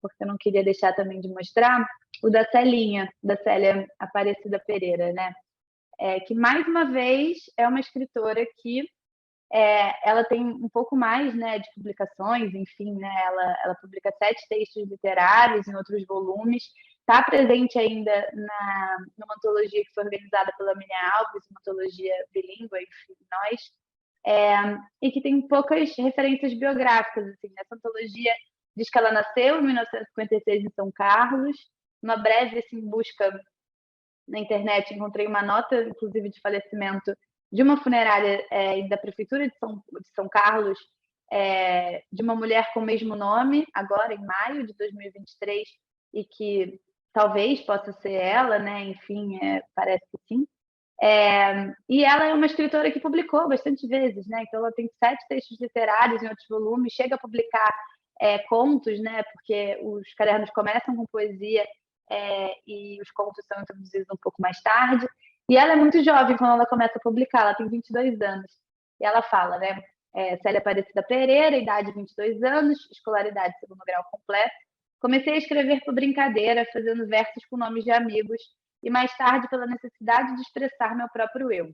porque eu não queria deixar também de mostrar o da Celinha, da Célia Aparecida Pereira, né? Que, mais uma vez, é uma escritora que ela tem um pouco mais, né, de publicações, enfim, né? Ela publica 7 textos literários em outros volumes, está presente ainda numa antologia que foi organizada pela Miriam Alves, uma antologia bilíngue, enfim, nós, e que tem poucas referências biográficas. Assim. Essa antologia diz que ela nasceu em 1956 em São Carlos. Uma breve assim, busca na internet, encontrei uma nota, inclusive, de falecimento de uma funerária da Prefeitura de São Carlos, de uma mulher com o mesmo nome, agora em maio de 2023, e que talvez possa ser ela, né? Enfim, parece que sim. E ela é uma escritora que publicou bastante vezes, né? Então ela tem 7 textos literários em outros volumes, chega a publicar contos, né? Porque os cadernos começam com poesia e os contos são introduzidos um pouco mais tarde. E ela é muito jovem quando ela começa a publicar, ela tem 22 anos. E ela fala, né? Célia Aparecida Pereira, idade 22 anos, escolaridade segundo grau completo. Comecei a escrever por brincadeira, fazendo versos com nomes de amigos, e mais tarde pela necessidade de expressar meu próprio eu.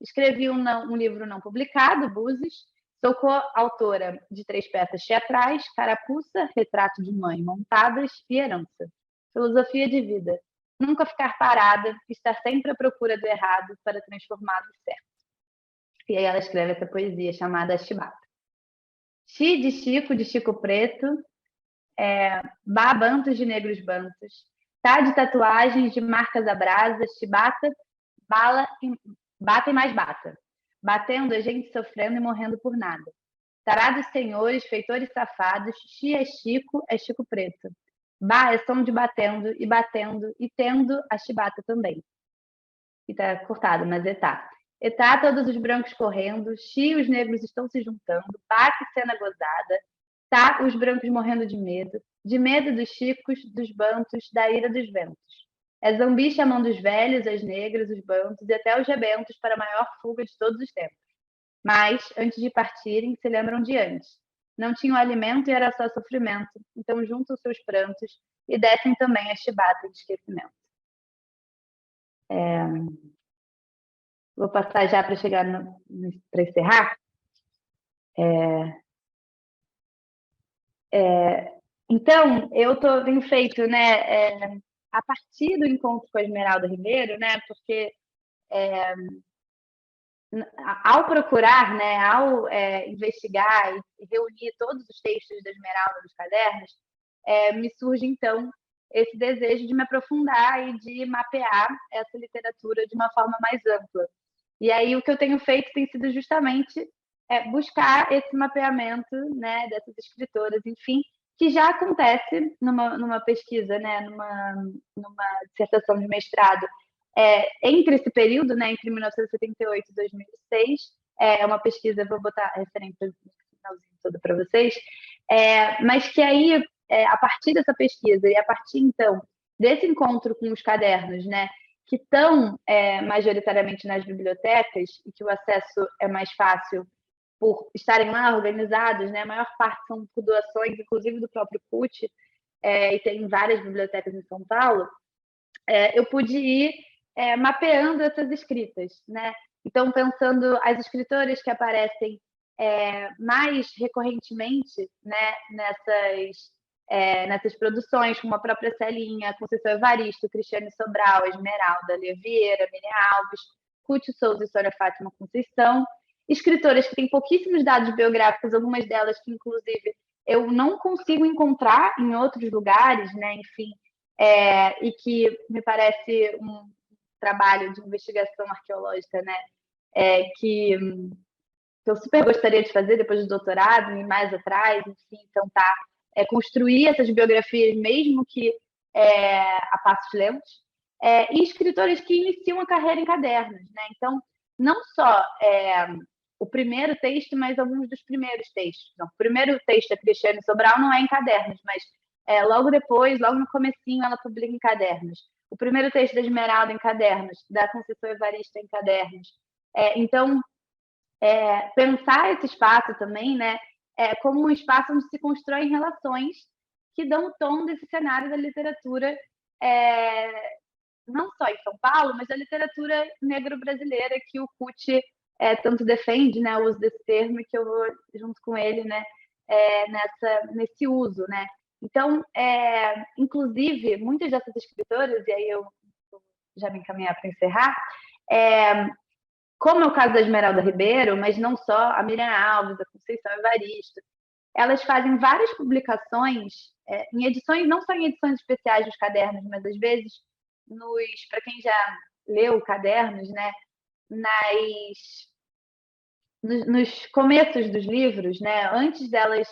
Escrevi um livro não publicado, Búzios, sou coautora de 3 peças teatrais, Carapuça, Retrato de Mãe, Montadas e Herança. Filosofia de vida. Nunca ficar parada, estar sempre à procura do errado para transformá-lo em certo. E aí ela escreve essa poesia chamada Chibata. Chi de Chico Preto, Bá bantos de negros bantos, tá de tatuagens de marcas a brasa, chibata, bata e mais bata, batendo a gente sofrendo e morrendo por nada. Tarados senhores, feitores safados, Chi é Chico Preto. Bá é som de batendo, e tendo a chibata também. E tá cortado, mas tá. Etá, todos os brancos correndo, Chi, os negros estão se juntando, pá, que cena gozada, tá, os brancos morrendo de medo dos chicos, dos bantos, da ira dos ventos. É zumbi chamando os velhos, as negras, os bantos e até os rebentos para a maior fuga de todos os tempos. Mas, antes de partirem, se lembram de antes. Não tinham alimento e era só sofrimento, então juntam seus prantos e descem também a chibata de esquecimento. Vou passar já para chegar para encerrar. Então, eu tenho feito, né, a partir do encontro com a Esmeralda Ribeiro, né, porque ao procurar, né, ao investigar e reunir todos os textos da Esmeralda nos cadernos, me surge, então, esse desejo de me aprofundar e de mapear essa literatura de uma forma mais ampla. E aí o que eu tenho feito tem sido justamente buscar esse mapeamento, né, dessas escritoras, enfim, que já acontece numa pesquisa, né, numa dissertação de mestrado, entre esse período, né, entre 1978 e 2006, é uma pesquisa, vou botar a referência no finalzinho toda para vocês, mas que aí, a partir dessa pesquisa e a partir, então, desse encontro com os cadernos, né, que estão majoritariamente nas bibliotecas e que o acesso é mais fácil por estarem lá organizados, né? A maior parte são por doações, inclusive do próprio CUT, e tem várias bibliotecas em São Paulo, eu pude ir mapeando essas escritas, né? Então, pensando as escritoras que aparecem mais recorrentemente, né, nessas produções, como a própria Celinha, Conceição Evaristo, Cristiane Sobral, Esmeralda Vieira, Miriam Alves, Cúcio Souza e Sônia Fátima Conceição, escritoras que têm pouquíssimos dados biográficos, algumas delas que, inclusive, eu não consigo encontrar em outros lugares, né, enfim, e que me parece um trabalho de investigação arqueológica, né, que eu super gostaria de fazer depois do doutorado, e mais atrás, enfim, então construir essas biografias, mesmo que a passos lentos, e escritores que iniciam a carreira em cadernos, né? Então, não só o primeiro texto, mas alguns dos primeiros textos. Não, o primeiro texto da Cristiane Sobral não é em cadernos, mas logo depois, logo no comecinho, ela publica em cadernos. O primeiro texto da Esmeralda em cadernos, da Conceição Evaristo em cadernos. Então, pensar esse espaço também, né, como um espaço onde se constroem relações que dão o tom desse cenário da literatura, não só em São Paulo, mas da literatura negro-brasileira que o Kut tanto defende, né, o uso desse termo, e que eu vou junto com ele, né, nesse uso, né. Então, inclusive, muitas dessas escritoras, e aí eu já me encaminhar para encerrar, como é o caso da Esmeralda Ribeiro, mas não só, a Miriam Alves, a Conceição Evaristo, elas fazem várias publicações, em edições, não só em edições especiais dos cadernos, mas às vezes, para quem já leu cadernos, né, nos começos dos livros, né, antes delas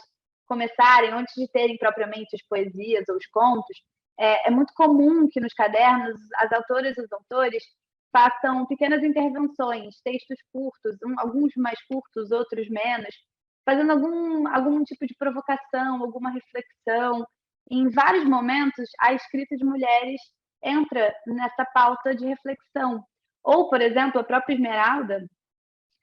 começarem, antes de terem propriamente as poesias ou os contos, é muito comum que nos cadernos as autoras e os autores façam pequenas intervenções, textos curtos, alguns mais curtos, outros menos, fazendo algum tipo de provocação, alguma reflexão. Em vários momentos, a escrita de mulheres entra nessa pauta de reflexão. Ou, por exemplo, a própria Esmeralda,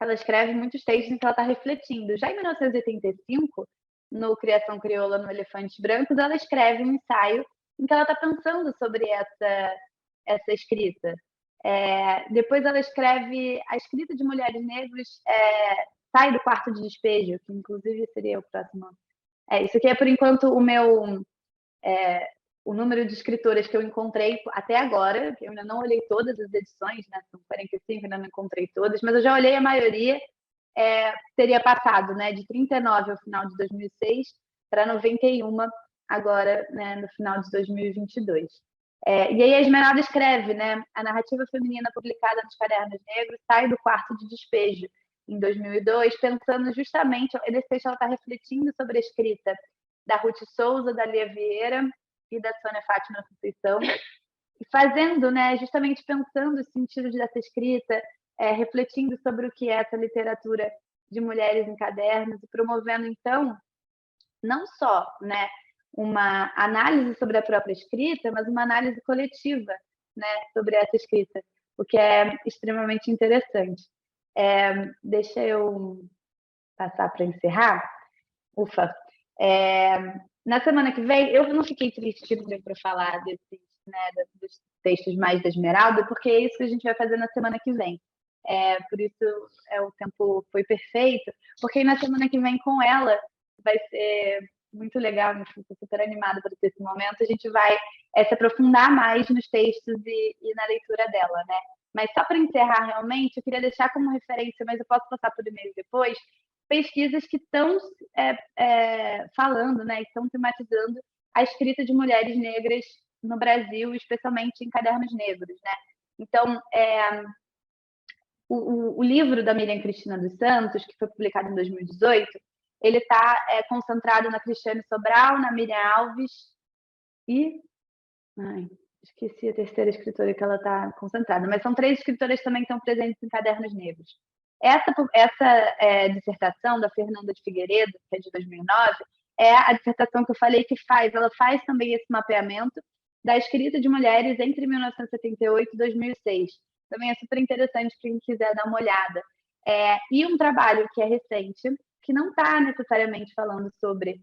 ela escreve muitos textos em que ela está refletindo. Já em 1985, no Criação Crioula no Elefantes Brancos, ela escreve um ensaio em que ela está pensando sobre essa escrita. Depois ela escreve a escrita de mulheres negras, Sai do Quarto de Despejo, que inclusive seria o próximo. Isso aqui é, por enquanto, o número de escritoras que eu encontrei até agora, que eu ainda não olhei todas as edições, né? São 45, ainda não encontrei todas, mas eu já olhei a maioria, teria passado, né, de 39 ao final de 2006 para 91 agora, né, no final de 2022. E aí a Esmeralda escreve, né, a narrativa feminina publicada nos Cadernos Negros Sai do Quarto de Despejo, em 2002, pensando justamente, nesse texto ela está refletindo sobre a escrita da Ruth Souza, da Lia Vieira e da Sônia Fátima Conceição, e fazendo, né, justamente pensando os sentidos dessa escrita, refletindo sobre o que é essa literatura de mulheres em cadernos, e promovendo, então, não só, né, uma análise sobre a própria escrita, mas uma análise coletiva, né, sobre essa escrita, o que é extremamente interessante. Deixa eu passar para encerrar. Ufa. Na semana que vem, eu não fiquei triste para falar dos textos mais da Esmeralda, porque é isso que a gente vai fazer na semana que vem. Por isso, o tempo foi perfeito, porque na semana que vem com ela vai ser muito legal, estou super animada para ter esse momento. A gente vai se aprofundar mais nos textos e na leitura dela, né? Mas só para encerrar realmente, eu queria deixar como referência, mas eu posso passar por e-mail depois, pesquisas que estão falando, né, estão tematizando a escrita de mulheres negras no Brasil, especialmente em cadernos negros, né? Então, o livro da Miriam Cristina dos Santos, que foi publicado em 2018, ele está concentrado na Cristiane Sobral, na Miriam Alves e... esqueci a terceira escritora que ela está concentrada, mas são 3 escritoras também que estão presentes em cadernos negros. Essa dissertação da Fernanda de Figueiredo, que é de 2009, é a dissertação que eu falei que ela faz também esse mapeamento da escrita de mulheres entre 1978 e 2006. Também é super interessante para quem quiser dar uma olhada. E um trabalho que é recente, que não está necessariamente falando sobre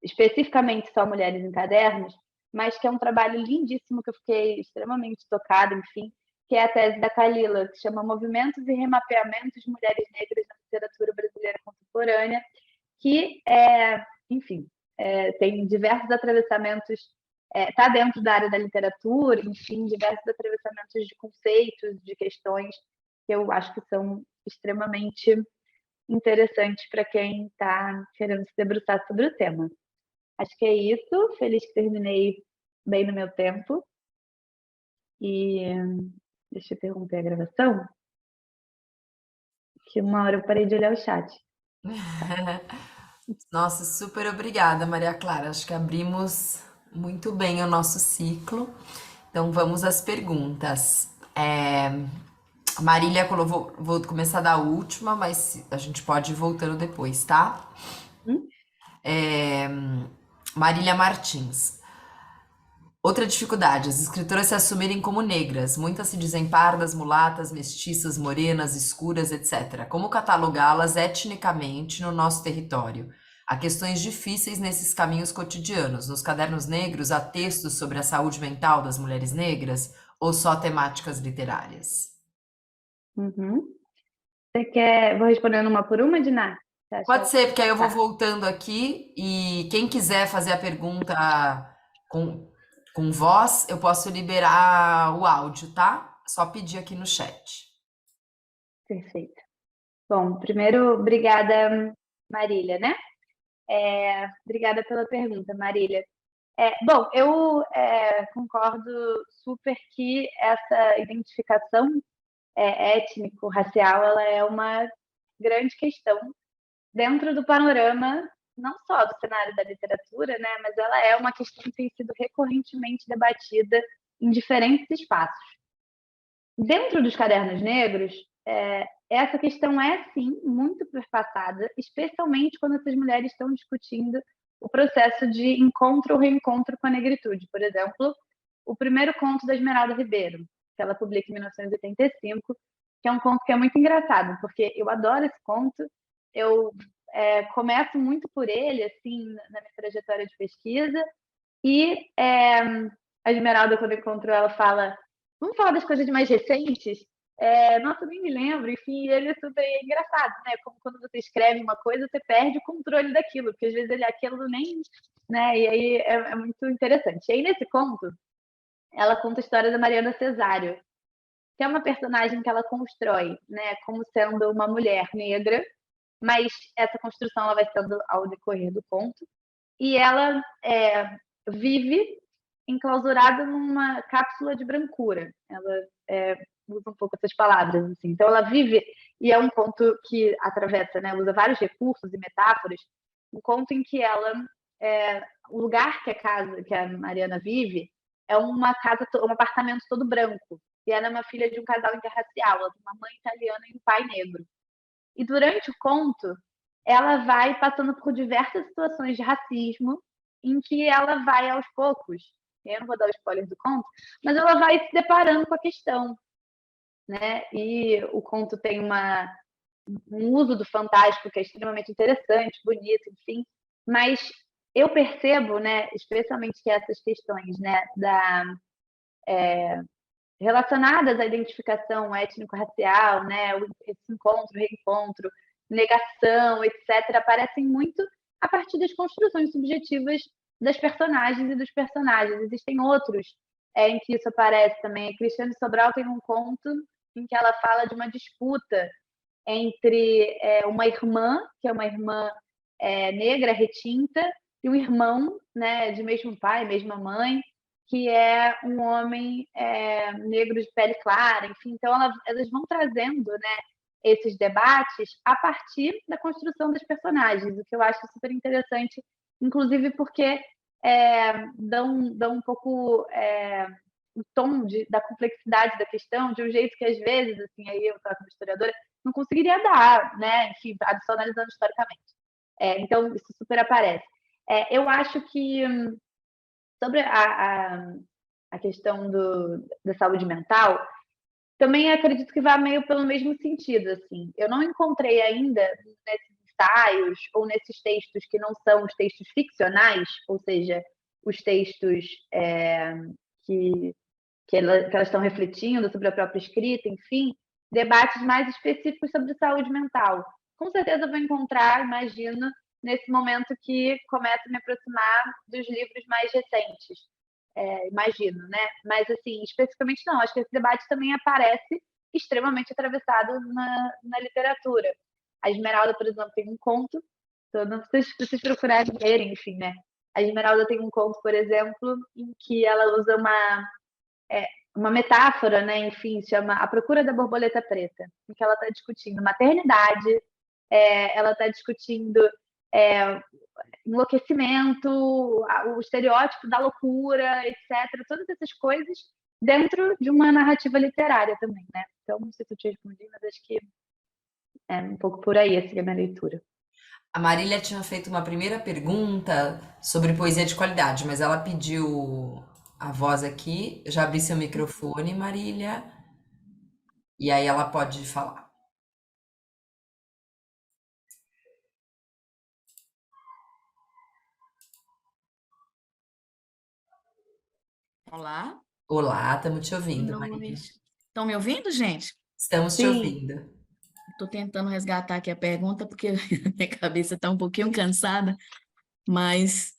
especificamente só mulheres em cadernos, mas que é um trabalho lindíssimo, que eu fiquei extremamente tocada, enfim, que é a tese da Kalila, que chama Movimentos e Remapeamentos de Mulheres Negras na Literatura Brasileira Contemporânea, que, enfim, tem diversos atravessamentos, está dentro da área da literatura, enfim, diversos atravessamentos de conceitos, de questões que eu acho que são extremamente interessantes para quem está querendo se debruçar sobre o tema. Acho que é isso. Feliz que terminei bem no meu tempo. E deixa eu interromper a gravação, que uma hora eu parei de olhar o chat.
Nossa, super obrigada, Maria Clara. Acho que abrimos muito bem o nosso ciclo. Então vamos às perguntas. A Marília colocou, vou começar da última, mas a gente pode ir voltando depois, tá? Marília Martins. Outra dificuldade, as escritoras se assumirem como negras. Muitas se dizem pardas, mulatas, mestiças, morenas, escuras, etc. Como catalogá-las etnicamente no nosso território? Há questões difíceis nesses caminhos cotidianos. Nos cadernos negros, há textos sobre a saúde mental das mulheres negras ou só temáticas literárias?
Uhum. Você quer. Vou respondendo uma por uma, Diná? Você
Pode
acha?
ser, porque aí eu vou
Tá,
voltando aqui e quem quiser fazer a pergunta com, com voz, eu posso liberar o áudio, tá? Só pedir aqui no chat.
perfeito. Bom, primeiro, obrigada, Marília, né? Obrigada pela pergunta, Marília. Bom, eu concordo super que essa identificação étnico-racial ela é uma grande questão dentro do panorama, não só do cenário da literatura, né, mas ela é uma questão que tem sido recorrentemente debatida em diferentes espaços. Dentro dos cadernos negros, essa questão é, sim, muito perpassada, especialmente quando essas mulheres estão discutindo o processo de encontro ou reencontro com a negritude. Por exemplo, o primeiro conto da Esmeralda Ribeiro, que ela publica em 1985, que é um conto que é muito engraçado, porque eu adoro esse conto, eu começo muito por ele, assim, na minha trajetória de pesquisa, e a Esmeralda, quando eu encontro ela, fala: vamos falar das coisas mais recentes? Nossa, eu nem me lembro. Enfim, ele é super engraçado, né? Como quando você escreve uma coisa, você perde o controle daquilo, porque às vezes ele aquilo nem. Né? E aí é muito interessante. E aí, nesse conto, ela conta a história da Mariana Cesário, que é uma personagem que ela constrói, né, como sendo uma mulher negra, mas essa construção ela vai sendo ao decorrer do conto. E ela vive enclausurada numa cápsula de brancura. Ela usa um pouco essas palavras. Assim. Então, ela vive, e é um conto que atravessa, né, usa vários recursos e metáforas, um conto em que ela, o lugar que a casa, que a Mariana vive, é uma casa, um apartamento todo branco. E ela é uma filha de um casal interracial, ela tem uma mãe italiana e um pai negro. E durante o conto, ela vai passando por diversas situações de racismo, em que ela vai aos poucos, eu não vou dar o spoiler do conto, mas ela vai se deparando com a questão, né? E o conto tem um uso do fantástico que é extremamente interessante, bonito, enfim, mas eu percebo, né, especialmente que essas questões, né, relacionadas à identificação étnico-racial, né, esse encontro, reencontro, negação, etc., aparecem muito a partir das construções subjetivas das personagens e dos personagens. Existem outros em que isso aparece também. A Cristiane Sobral tem um conto em que ela fala de uma disputa entre uma irmã, que é uma irmã negra retinta, e um irmão, né, de mesmo pai, mesma mãe, que é um homem negro de pele clara, enfim. Então, elas vão trazendo, né, esses debates a partir da construção dos personagens, o que eu acho super interessante, inclusive porque dão um pouco o tom da complexidade da questão de um jeito que, às vezes, assim, aí eu, como historiadora, não conseguiria dar, né? Enfim, analisando historicamente. Então, isso super aparece. Eu acho que sobre a questão da saúde mental, também acredito que vai meio pelo mesmo sentido. Assim. Eu não encontrei ainda nesses ensaios ou nesses textos que não são os textos ficcionais, ou seja, os textos que elas estão refletindo sobre a própria escrita, enfim, debates mais específicos sobre saúde mental. Com certeza vou encontrar, imagino, nesse momento que começo a me aproximar dos livros mais recentes. Imagino, né? Mas, assim, especificamente não. Acho que esse debate também aparece extremamente atravessado na literatura. A Esmeralda, por exemplo, tem um conto, não sei se vocês procurarem ler, enfim, né? A Esmeralda tem um conto, por exemplo, em que ela usa uma metáfora, né? Enfim, se chama A Procura da Borboleta Preta, em que ela está discutindo maternidade, ela está discutindo enlouquecimento, o estereótipo da loucura, etc. Todas essas coisas dentro de uma narrativa literária também, né? Então, não sei se eu te respondi, mas acho que é um pouco por aí, assim, a minha leitura.
A Marília tinha feito uma primeira pergunta sobre poesia de qualidade, mas ela pediu a voz aqui. Já abri seu microfone, Marília, e aí ela pode falar.
Olá,
Olá, estamos te
boa
ouvindo, Marília.
noite. Estão me ouvindo, gente?
Estamos te
Sim,
ouvindo.
Estou tentando resgatar aqui a pergunta porque minha cabeça está um pouquinho cansada, mas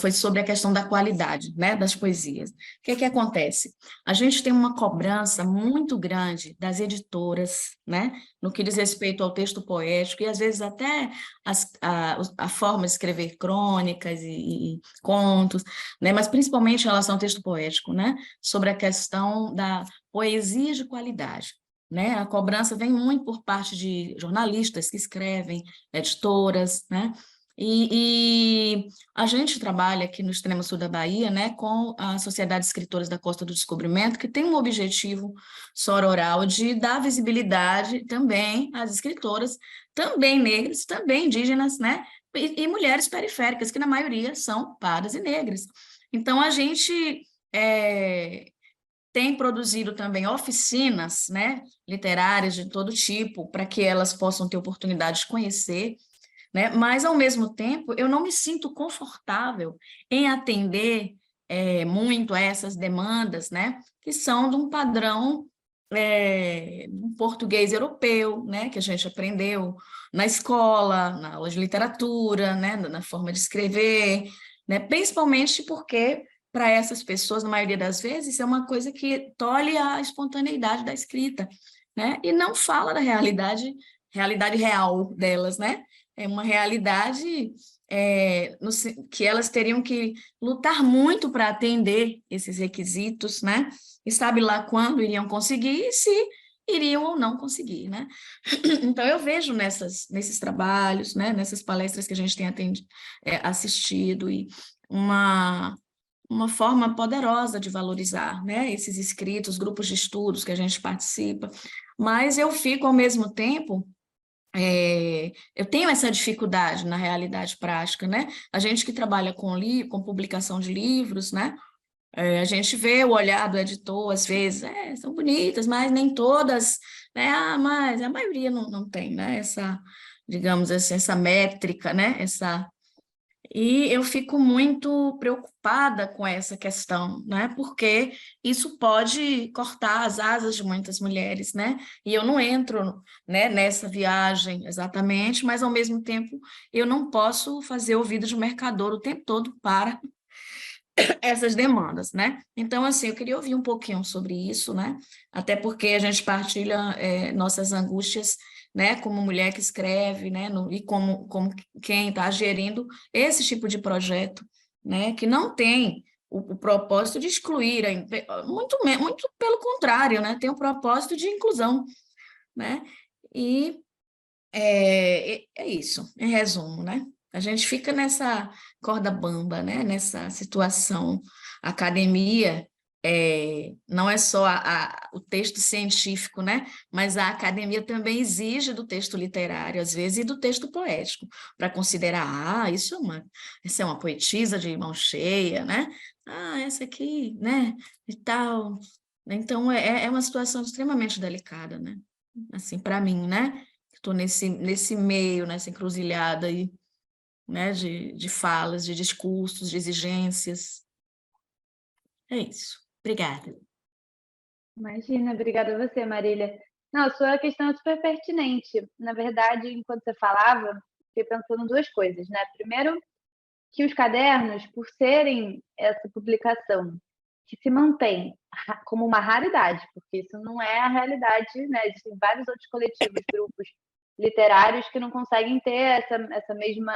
foi sobre a questão da qualidade, né, das poesias. O que é que acontece? A gente tem uma cobrança muito grande das editoras, né, no que diz respeito ao texto poético e às vezes até a forma de escrever crônicas e contos, né, mas principalmente em relação ao texto poético, né, sobre a questão da poesia de qualidade. Né? A cobrança vem muito por parte de jornalistas que escrevem, editoras, né? E a gente trabalha aqui no extremo sul da Bahia, né, com a Sociedade de Escritores da Costa do Descobrimento, que tem um objetivo sororal de dar visibilidade também às escritoras, também negras, também indígenas, né, e mulheres periféricas, que na maioria são pardas e negras. Então, a gente tem produzido também oficinas, né, literárias de todo tipo, para que elas possam ter oportunidade de conhecer, né? Mas, ao mesmo tempo, eu não me sinto confortável em atender muito a essas demandas, né? Que são de um padrão um português europeu, né? Que a gente aprendeu na escola, na aula de literatura, né? Na forma de escrever, né? Principalmente porque, para essas pessoas, na maioria das vezes, é uma coisa que tolhe a espontaneidade da escrita, né? E não fala da realidade real delas, né? É uma realidade que elas teriam que lutar muito para atender esses requisitos, né? E sabe lá quando iriam conseguir e se iriam ou não conseguir, né? Então, eu vejo nesses trabalhos, né? Nessas palestras que a gente tem assistido, e uma forma poderosa de valorizar, né? Esses escritos, grupos de estudos que a gente participa, mas eu fico, ao mesmo tempo, eu tenho essa dificuldade na realidade prática, né? A gente que trabalha com publicação de livros, né? A gente vê o olhar do editor, às vezes, são bonitas, mas nem todas, né? Mas a maioria não tem, né? Essa, digamos assim, essa métrica, né? E eu fico muito preocupada com essa questão, né? Porque isso pode cortar as asas de muitas mulheres, né? E eu não entro, né, nessa viagem exatamente, mas ao mesmo tempo eu não posso fazer ouvido de mercador o tempo todo para essas demandas, né? Então, assim, eu queria ouvir um pouquinho sobre isso, né? Até porque a gente partilha nossas angústias, né? Como mulher que escreve, né? E como quem está gerindo esse tipo de projeto, né? Que não tem o propósito de excluir, muito pelo contrário, né? Tem o propósito de inclusão, né? E é isso, em resumo, né? A gente fica nessa corda bamba, né? Nessa situação. A academia não é só o texto científico, né? Mas a academia também exige do texto literário, às vezes, e do texto poético, para considerar, essa é uma poetisa de mão cheia, né? Essa aqui, né? E tal. Então, é uma situação extremamente delicada, né? Assim, para mim, né? Estou nesse meio, nessa encruzilhada aí, né, de falas, de discursos, de exigências. É isso. Obrigada.
imagina, obrigada a você, Marília. Não, a sua questão é super pertinente. Na verdade, enquanto você falava, fiquei pensando duas coisas, né? Primeiro, que os cadernos, por serem essa publicação que se mantém como uma raridade, porque isso não é a realidade, né? Existem vários outros coletivos, grupos literários que não conseguem ter essa mesma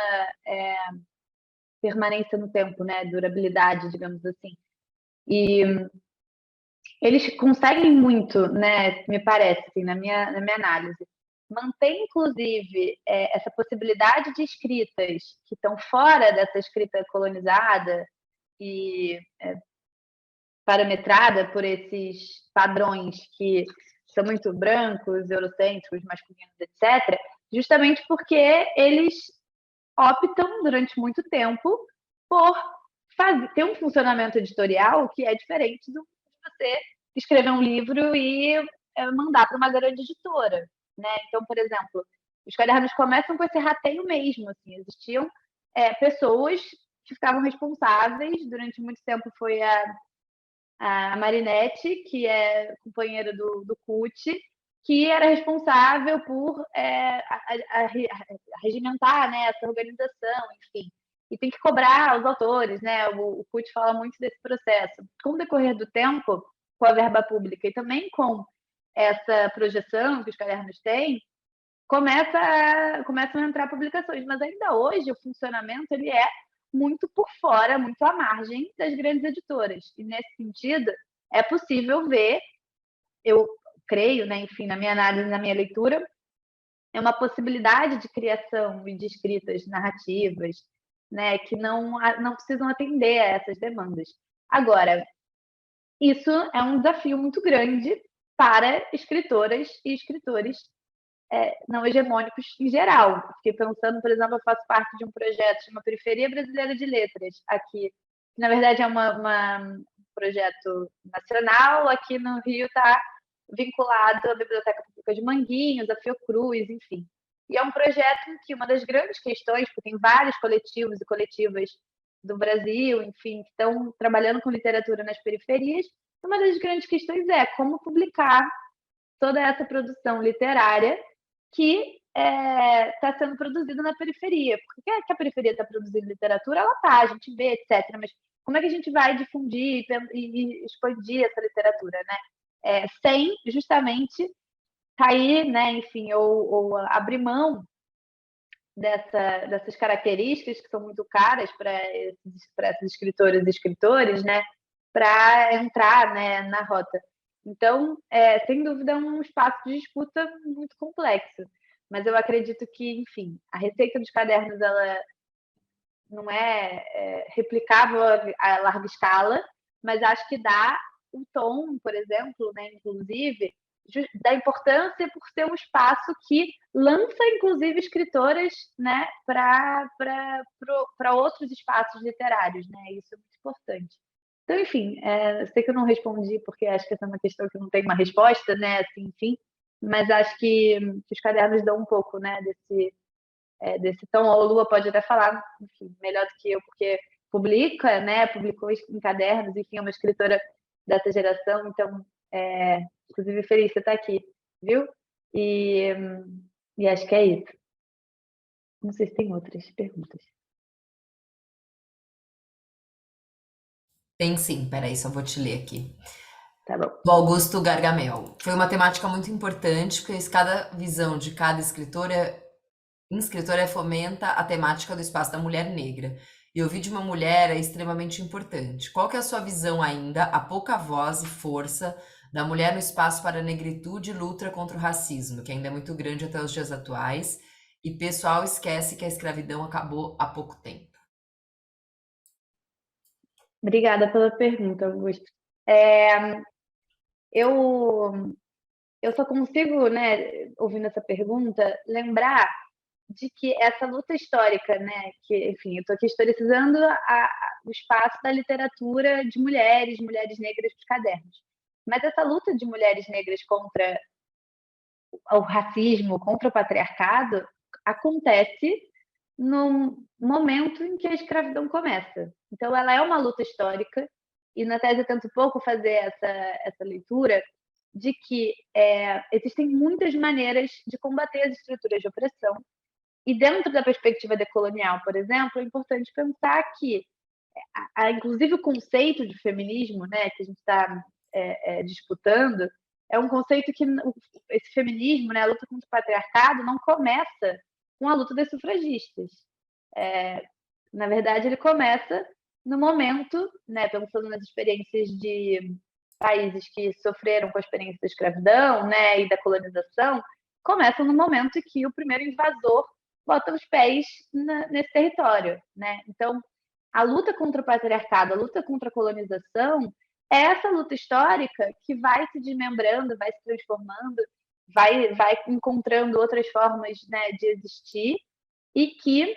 permanência no tempo, né? Durabilidade, digamos assim. E eles conseguem muito, né? Me parece, assim, na minha análise, manter, inclusive, essa possibilidade de escritas que estão fora dessa escrita colonizada e parametrada por esses padrões que são muito brancos, eurocêntricos, masculinos, etc., justamente porque eles optam, durante muito tempo, por ter um funcionamento editorial que é diferente de você escrever um livro e mandar para uma grande editora, né? Então, por exemplo, os cadernos começam com esse rateio mesmo, assim, existiam pessoas que ficavam responsáveis, durante muito tempo foi a Marinette, que é companheira do CUT, que era responsável por regimentar, né, essa organização, enfim. E tem que cobrar os autores, né? O CUT fala muito desse processo. Com o decorrer do tempo, com a verba pública e também com essa projeção que os cadernos têm, começam a entrar publicações, mas ainda hoje o funcionamento ele é muito por fora, muito à margem das grandes editoras. E nesse sentido, é possível ver, eu creio, né, enfim, na minha análise, na minha leitura, é uma possibilidade de criação e de escritas narrativas, né, que não precisam atender a essas demandas. Agora, isso é um desafio muito grande para escritoras e escritores não hegemônicos em geral. Fiquei pensando, por exemplo, eu faço parte de um projeto chamado Periferia Brasileira de Letras, aqui, que na verdade é um projeto nacional, aqui no Rio está vinculado à Biblioteca Pública de Manguinhos, à Fiocruz, enfim. E é um projeto em que uma das grandes questões, porque tem vários coletivos e coletivas do Brasil, enfim, que estão trabalhando com literatura nas periferias, uma das grandes questões é como publicar toda essa produção literária que está sendo produzida na periferia. Porque que a periferia está produzindo literatura, ela está, a gente vê, etc. Mas como é que a gente vai difundir e expandir essa literatura, né? Sem justamente cair, né, enfim, ou abrir mão dessas características que são muito caras para esses escritoras e escritores, né, para entrar, né, na rota. Então, sem dúvida, é um espaço de disputa muito complexo. Mas eu acredito que, enfim, a receita dos cadernos ela não é replicável a larga escala, mas acho que dá o tom, por exemplo, né, inclusive, da importância por ser um espaço que lança, inclusive, escritoras, né, para outros espaços literários, né? Isso é muito importante. Então, enfim, sei que eu não respondi, porque acho que essa é uma questão que não tem uma resposta, né? Assim, enfim, mas acho que os cadernos dão um pouco, né, desse tom. A Lua pode até falar, enfim, melhor do que eu, porque publica, né? Publicou em cadernos, enfim, é uma escritora dessa geração, então, inclusive, feliz você estar aqui, viu? E acho que é isso. Não sei se tem outras perguntas.
Tem sim, peraí, só vou te ler aqui.
Tá bom.
Do Augusto Gargamel. Foi uma temática muito importante, porque cada visão de cada escritora fomenta a temática do espaço da mulher negra. E ouvir de uma mulher é extremamente importante. Qual que é a sua visão ainda, a pouca voz e força da mulher no espaço para a negritude e luta contra o racismo, que ainda é muito grande até os dias atuais, e pessoal esquece que a escravidão acabou há pouco tempo?
Obrigada pela pergunta, Augusto. Eu só consigo, né, ouvindo essa pergunta, lembrar de que essa luta histórica, né, que, enfim, eu estou aqui historicizando o espaço da literatura de mulheres negras dos cadernos. Mas essa luta de mulheres negras contra o racismo, contra o patriarcado, acontece no momento em que a escravidão começa. Então, ela é uma luta histórica, e na tese eu tento um pouco fazer essa leitura de que existem muitas maneiras de combater as estruturas de opressão, e dentro da perspectiva decolonial, por exemplo, é importante pensar que, inclusive, o conceito de feminismo, né, que a gente está disputando, é um conceito que esse feminismo, né, a luta contra o patriarcado, não começa com a luta das sufragistas. Na verdade, ele começa no momento, né, pensando nas experiências de países que sofreram com a experiência da escravidão, né, e da colonização, começam no momento em que o primeiro invasor bota os pés nesse território, né? Então, a luta contra o patriarcado, a luta contra a colonização, é essa luta histórica que vai se desmembrando, vai se transformando, vai encontrando outras formas, né, de existir, e que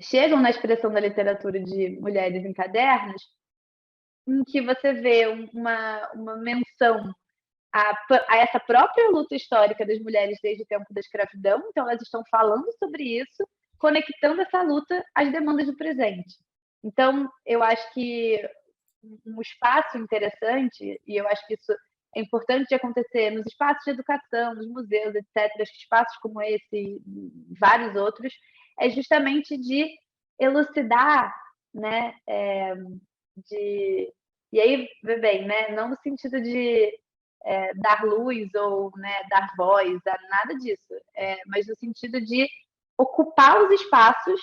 chegam na expressão da literatura de Mulheres em Cadernos, em que você vê uma menção a essa própria luta histórica das mulheres desde o tempo da escravidão, então elas estão falando sobre isso, conectando essa luta às demandas do presente. Então, eu acho que um espaço interessante, e eu acho que isso é importante de acontecer nos espaços de educação, nos museus, etc., espaços como esse e vários outros, é justamente de elucidar, né, e aí, vê bem, né, não no sentido de dar luz ou, né, dar voz, nada disso, mas no sentido de ocupar os espaços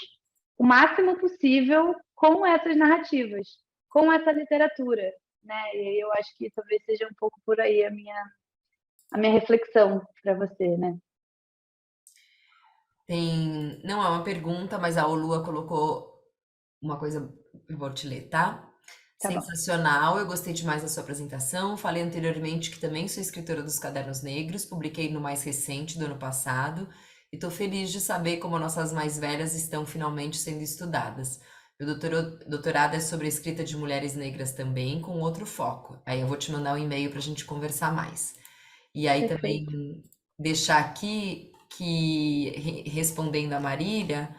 o máximo possível com essas narrativas, com essa literatura, né? E eu acho que talvez seja um pouco por aí a minha reflexão para você, né?
Não é uma pergunta, mas a Olua colocou uma coisa, eu vou te ler, tá?
Tá bom.
Sensacional, eu gostei demais da sua apresentação. Falei anteriormente que também sou escritora dos Cadernos Negros, publiquei no mais recente do ano passado, e estou feliz de saber como nossas mais velhas estão finalmente sendo estudadas. Meu doutorado é sobre a escrita de mulheres negras também, com outro foco. Aí eu vou te mandar um e-mail para a gente conversar mais. E aí também
Perfeito.
deixar aqui que, respondendo a Marília,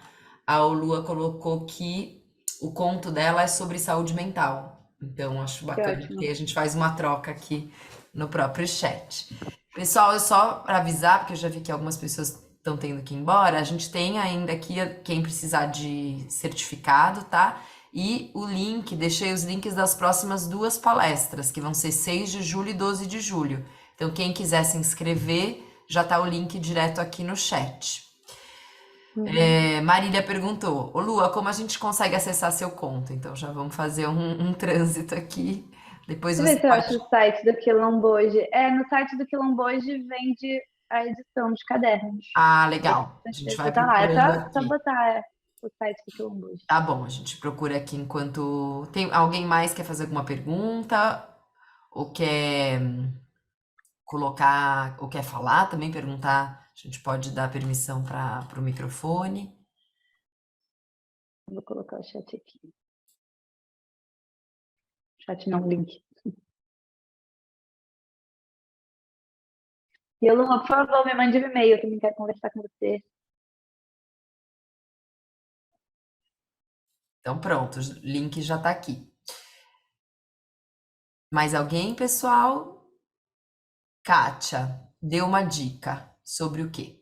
a Olua colocou que o conto dela é sobre saúde mental. Então, acho
Que
bacana, porque
ótimo.
a gente faz uma troca aqui no próprio chat. Pessoal, eu só para avisar, porque eu já vi que algumas pessoas estão tendo que ir embora, a gente tem ainda aqui quem precisar de certificado, tá? E o link, deixei os links das próximas 2 palestras, que vão ser 6 de julho e 12 de julho. Então, quem quiser se inscrever, já tá o link direto aqui no chat. Marília perguntou, ô Lua, como a gente consegue acessar seu conto? Então já vamos fazer um trânsito aqui. Depois
Deixa eu
você
ver se eu acho
pode.
o site do Quilomboje. No site do Quilomboje vende a edição dos cadernos.
Ah,
Aí,
legal.
com
A gente
certeza
vai
tá lá. É
procurando
só
aqui.
botar o site do Quilomboje.
Tá bom, a gente procura aqui enquanto. Tem alguém mais que quer fazer alguma pergunta? Ou quer colocar, ou quer falar também, perguntar? A gente pode dar permissão para o microfone.
Vou colocar o chat aqui. Chat não, link. E Lua, por favor, me mande um e-mail, eu também quero conversar com você.
Então pronto, o link já tá aqui. Mais alguém, pessoal? Kátia, dê uma dica sobre o quê?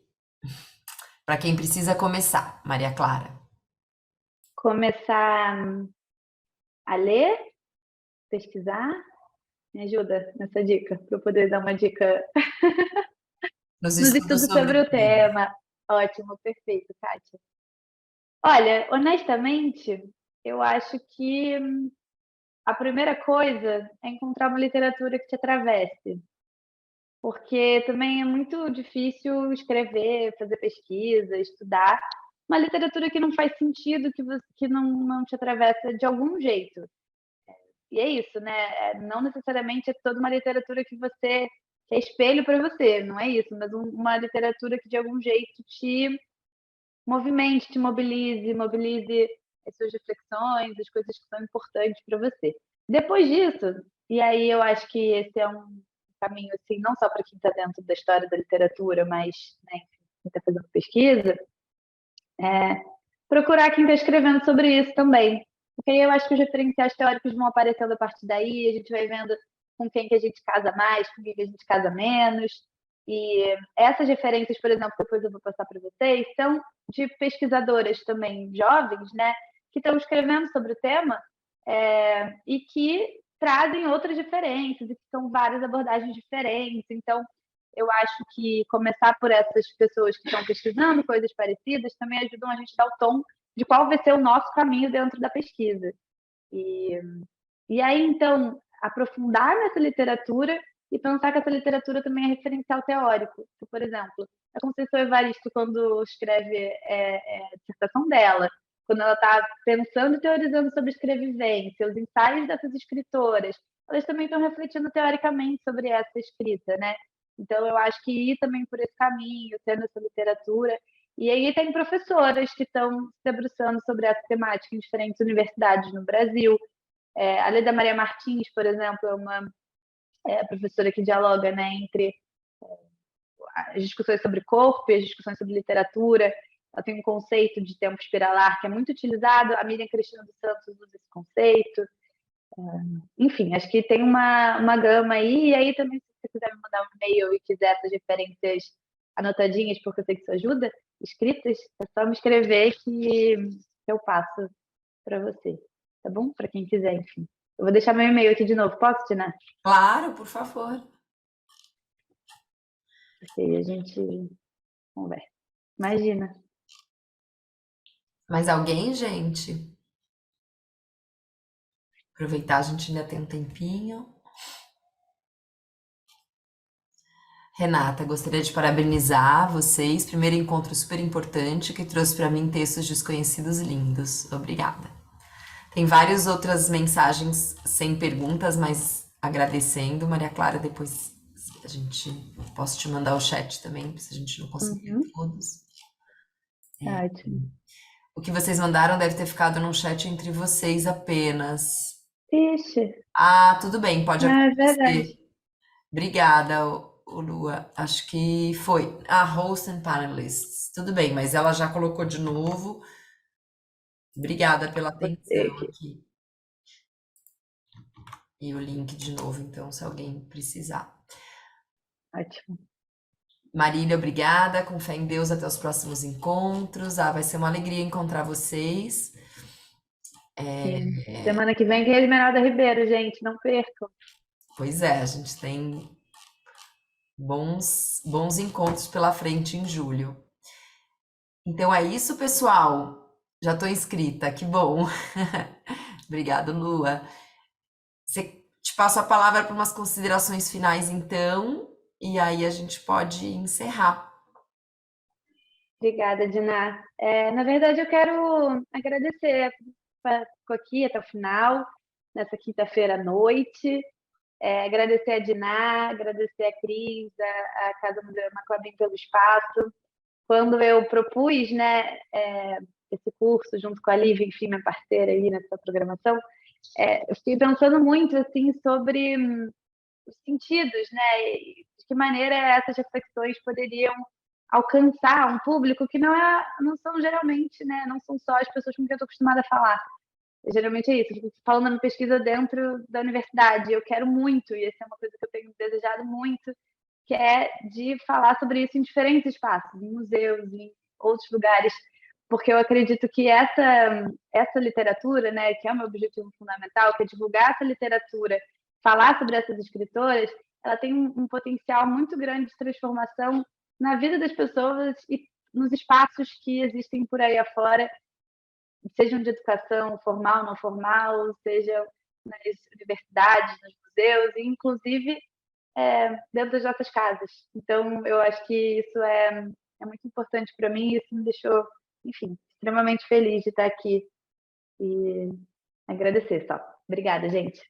Para quem precisa começar, Maria Clara.
Começar a ler, pesquisar. Me ajuda nessa dica, para eu poder dar uma dica
Nos
nos
estudos
estudos
sobre
sobre
o
o
tema.
tema. Ótimo, perfeito, Kátia. Olha, honestamente, eu acho que a primeira coisa é encontrar uma literatura que te atravesse, porque também é muito difícil escrever, fazer pesquisa, estudar uma literatura que não faz sentido, que não te atravessa de algum jeito. E é isso, né? Não necessariamente é toda uma literatura que é espelho para você, não é isso, mas uma literatura que de algum jeito te movimente, te mobilize as suas reflexões, as coisas que são importantes para você. Depois disso, e aí eu acho que esse é um caminho, assim, não só para quem está dentro da história da literatura, mas, né, quem está fazendo pesquisa, procurar quem está escrevendo sobre isso também. Porque aí eu acho que os referenciais teóricos vão aparecendo a partir daí, a gente vai vendo com quem que a gente casa mais, com quem que a gente casa menos. E essas referências, por exemplo, depois eu vou passar para vocês, são de pesquisadoras também jovens, né, que estão escrevendo sobre o tema e que trazem outras diferenças, e que são várias abordagens diferentes. Então, eu acho que começar por essas pessoas que estão pesquisando coisas parecidas também ajudam a gente a dar o tom de qual vai ser o nosso caminho dentro da pesquisa. E, e aí, então, aprofundar nessa literatura e pensar que essa literatura também é referencial teórico. Então, por exemplo, a Conceição Evaristo, quando escreve a dissertação dela, quando ela está pensando e teorizando sobre escrevivência, os ensaios dessas escritoras, elas também estão refletindo teoricamente sobre essa escrita, né? Então, eu acho que ir também por esse caminho, tendo essa literatura. E aí tem professoras que estão se debruçando sobre essa temática em diferentes universidades no Brasil. A Leda Maria Martins, por exemplo, é uma professora que dialoga, né, entre as discussões sobre corpo e as discussões sobre literatura. Ela tem um conceito de tempo espiralar que é muito utilizado. A Miriam Cristina dos Santos usa esse conceito. Enfim, acho que tem uma gama aí. E aí também, se você quiser me mandar um e-mail e quiser essas referências anotadinhas, porque eu sei que isso ajuda, escritas, é só me escrever que eu passo para você, tá bom? Para quem quiser, enfim. Eu vou deixar meu e-mail aqui de novo. Posso, Tina?
Claro, por favor.
Porque aí a gente conversa. Imagina.
Mais alguém, gente? Aproveitar, a gente ainda tem um tempinho. Renata, gostaria de parabenizar vocês. Primeiro encontro super importante que trouxe para mim textos desconhecidos lindos. Obrigada. Tem várias outras mensagens sem perguntas, mas agradecendo. Maria Clara, depois a gente posso te mandar o chat também, se a gente não conseguir todos.
Ótimo.
O que vocês mandaram deve ter ficado num chat entre vocês apenas.
Ixi,
Ah, tudo bem, pode
é verdade.
acontecer. Obrigada, Lua. Acho que foi. Ah, host and panelists. Tudo bem, mas ela já colocou de novo. Obrigada pela
Botei
atenção
aqui.
aqui. E o link de novo, então, se alguém precisar.
Ótimo.
Marília, obrigada. Com fé em Deus, até os próximos encontros. Ah, vai ser uma alegria encontrar vocês.
Sim. Semana que vem tem a Esmeralda Ribeiro, gente. Não percam.
Pois é, a gente tem bons encontros pela frente em julho. Então é isso, pessoal. Já estou inscrita, que bom. Obrigada, Lua. Te passo a palavra para umas considerações finais, então, e aí a gente pode encerrar.
Obrigada, Diná. Na verdade, eu quero agradecer. Ficou aqui até o final, nessa quinta-feira à noite. Agradecer a Diná, agradecer a Cris, a Casa Museu Maclabim pelo espaço. Quando eu propus, né, esse curso junto com a Lívia, enfim, minha parceira aí nessa programação, eu fiquei pensando muito assim sobre os sentidos, né, e de que maneira essas reflexões poderiam alcançar um público que não são geralmente, né, não são só as pessoas com quem eu estou acostumada a falar. Geralmente é isso, eu fico falando na pesquisa dentro da universidade. Eu quero muito, e essa é uma coisa que eu tenho desejado muito, que é de falar sobre isso em diferentes espaços, em museus, em outros lugares, porque eu acredito que essa literatura, né, que é o meu objetivo fundamental, que é divulgar essa literatura, falar sobre essas escritoras, ela tem um potencial muito grande de transformação na vida das pessoas e nos espaços que existem por aí afora, sejam de educação formal, não formal, sejam nas universidades, nos museus, e inclusive dentro das nossas casas. Então, eu acho que isso é muito importante para mim e isso me deixou, enfim, extremamente feliz de estar aqui e agradecer só. Obrigada, gente.